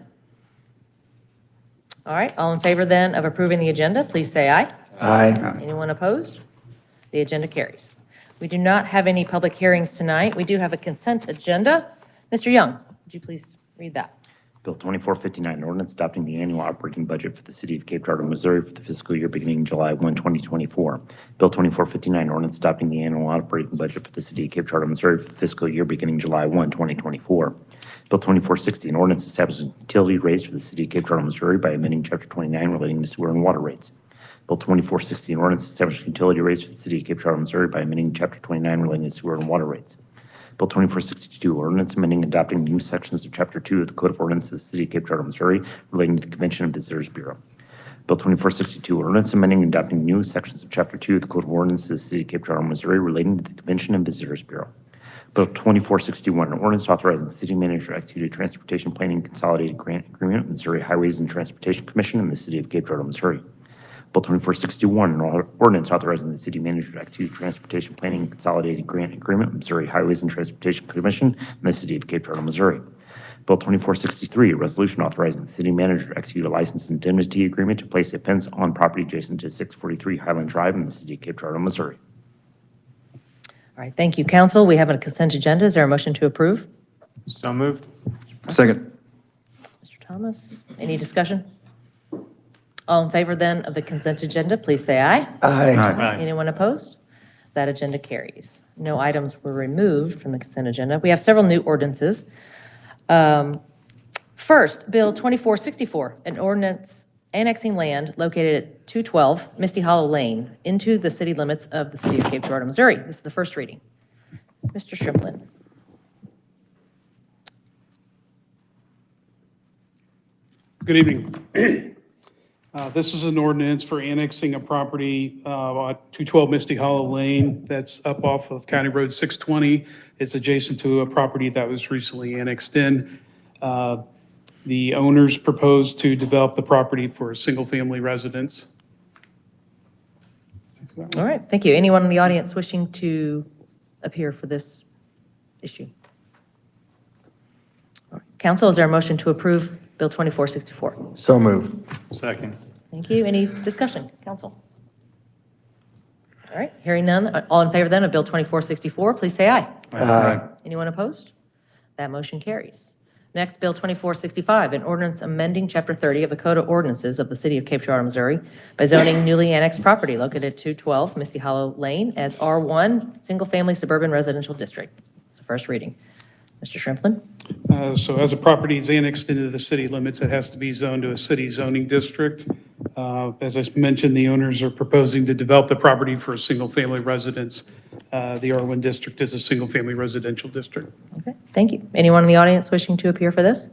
All right, all in favor then of approving the agenda, please say aye. Aye. Anyone opposed? The agenda carries. We do not have any public hearings tonight. We do have a consent agenda. Mr. Young, would you please read that? Bill 2459, an ordinance adopting the annual operating budget for the city of Cape Girardeau, Missouri for the fiscal year beginning July 1, 2024. Bill 2459, ordinance adopting the annual operating budget for the city of Cape Girardeau, Missouri for the fiscal year beginning July 1, 2024. Bill 2460, an ordinance establishing utility rates for the city of Cape Girardeau, Missouri by amending Chapter 29 relating to sewer and water rates. Bill 2460, an ordinance establishing utility rates for the city of Cape Girardeau, Missouri by amending Chapter 29 relating to sewer and water rates. Bill 2462, ordinance amending and adopting new sections of Chapter 2 of the Code of Ordinances of the City of Cape Girardeau, Missouri relating to the Convention of Visitors Bureau. Bill 2462, ordinance amending and adopting new sections of Chapter 2 of the Code of Ordinances of the City of Cape Girardeau, Missouri relating to the Convention and Visitors Bureau. Bill 2461, an ordinance authorizing the city manager to execute a transportation planning consolidated grant agreement with Missouri Highways and Transportation Commission in the City of Cape Girardeau, Missouri. Bill 2461, an ordinance authorizing the city manager to execute a transportation planning consolidated grant agreement with Missouri Highways and Transportation Commission in the City of Cape Girardeau, Missouri. Bill 2463, a resolution authorizing the city manager to execute a license and indemnity agreement to place a fence on property adjacent to 643 Highland Drive in the City of Cape Girardeau, Missouri. All right, thank you, council. We have a consent agenda. Is there a motion to approve? So moved. Second. Mr. Thomas, any discussion? All in favor then of the consent agenda, please say aye. Aye. Anyone opposed? That agenda carries. No items were removed from the consent agenda. We have several new ordinances. First, Bill 2464, an ordinance annexing land located at 212 Misty Hollow Lane into the city limits of the city of Cape Girardeau, Missouri. This is the first reading. Mr. Shrimplin. Good evening. This is an ordinance for annexing a property at 212 Misty Hollow Lane that's up off of County Road 620. It's adjacent to a property that was recently annexed in. The owners propose to develop the property for a single-family residence. All right, thank you. Anyone in the audience wishing to appear for this issue? All right. Council, is there a motion to approve Bill 2464? So moved. Second. Thank you. Any discussion, council? All right, hearing none. All in favor then of Bill 2464, please say aye. Aye. Anyone opposed? That motion carries. Next, Bill 2465, an ordinance amending Chapter 30 of the Code of Ordinances of the City of Cape Girardeau, Missouri by zoning newly annexed property located at 212 Misty Hollow Lane as R1 Single Family Suburban Residential District. It's the first reading. Mr. Shrimplin? So as a property is annexed into the city limits, it has to be zoned to a city zoning district. As I mentioned, the owners are proposing to develop the property for a single-family residence. The R1 district is a single-family residential district. Okay, thank you. Anyone in the audience wishing to appear for this?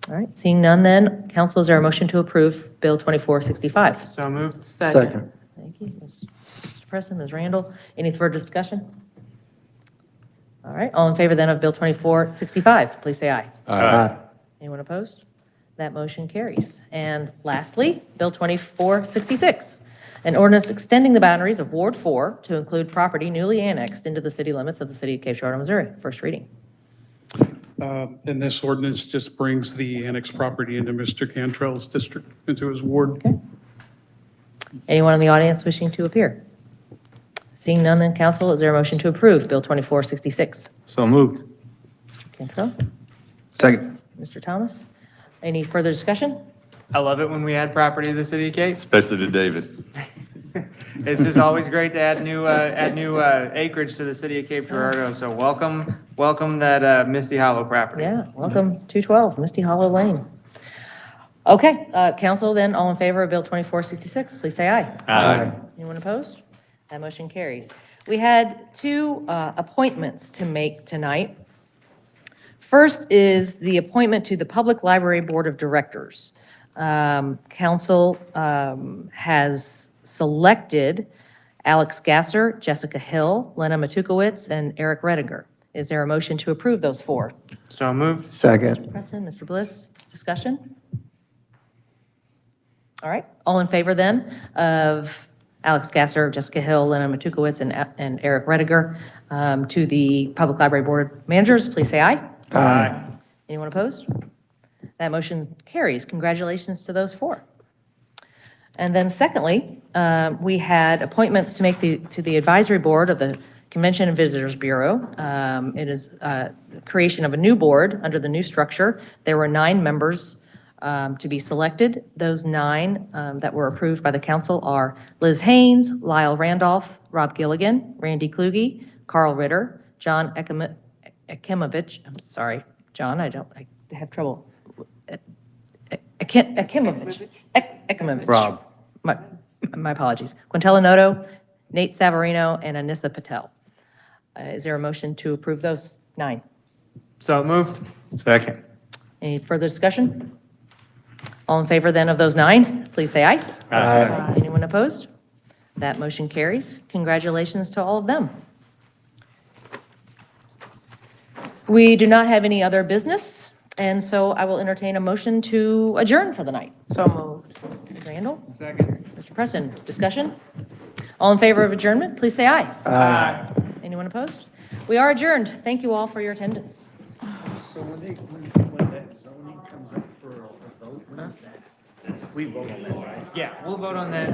All right, seeing none then, council, is there a motion to approve Bill 2465? So moved. Second. Thank you. Mr. Presson, Ms. Randle, any further discussion? All right, all in favor then of Bill 2465, please say aye. Aye. Anyone opposed? That motion carries. And lastly, Bill 2466, an ordinance extending the boundaries of Ward 4 to include property newly annexed into the city limits of the city of Cape Girardeau, Missouri. First reading. And this ordinance just brings the annexed property into Mr. Cantrell's district, into his ward. Okay. Anyone in the audience wishing to appear? Seeing none in council, is there a motion to approve Bill 2466? So moved. Mr. Cantrell? Second. Mr. Thomas? Any further discussion? I love it when we add property to the city of Cape. Especially to David. It's just always great to add new acreage to the city of Cape Girardeau. So welcome that Misty Hollow property. Yeah, welcome 212 Misty Hollow Lane. Okay, council then, all in favor of Bill 2466, please say aye. Aye. Anyone opposed? That motion carries. We had two appointments to make tonight. First is the appointment to the Public Library Board of Directors. Council has selected Alex Gasser, Jessica Hill, Lena Matukowicz, and Eric Rediger. Is there a motion to approve those four? So moved. Second. Presson, Mr. Bliss, discussion? All right, all in favor then of Alex Gasser, Jessica Hill, Lena Matukowicz, and Eric Rediger to the Public Library Board Managers, please say aye. Aye. Anyone opposed? That motion carries. Congratulations to those four. And then secondly, we had appointments to make to the advisory board of the Convention and Visitors Bureau. It is the creation of a new board under the new structure. There were 9 members to be selected. Those 9 that were approved by the council are Liz Haynes, Lyle Randolph, Rob Gilligan, Randy Kluge, Carl Ritter, John Akimovich. I'm sorry, John, I have trouble. Akimovich. Rob. My apologies. Quintella Noto, Nate Savarino, and Anissa Patel. Is there a motion to approve those 9? So moved. Second. Any further discussion? All in favor then of those 9, please say aye. Aye. Anyone opposed? That motion carries. Congratulations to all of them. We do not have any other business, and so I will entertain a motion to adjourn for the night. So moved. Ms. Randle? Second. Mr. Presson, discussion? All in favor of adjournment, please say aye. Aye. Anyone opposed? We are adjourned. Thank you all for your attendance. So when that zoning comes up for a vote, when is that? We vote on that, right? Yeah, we'll vote on that.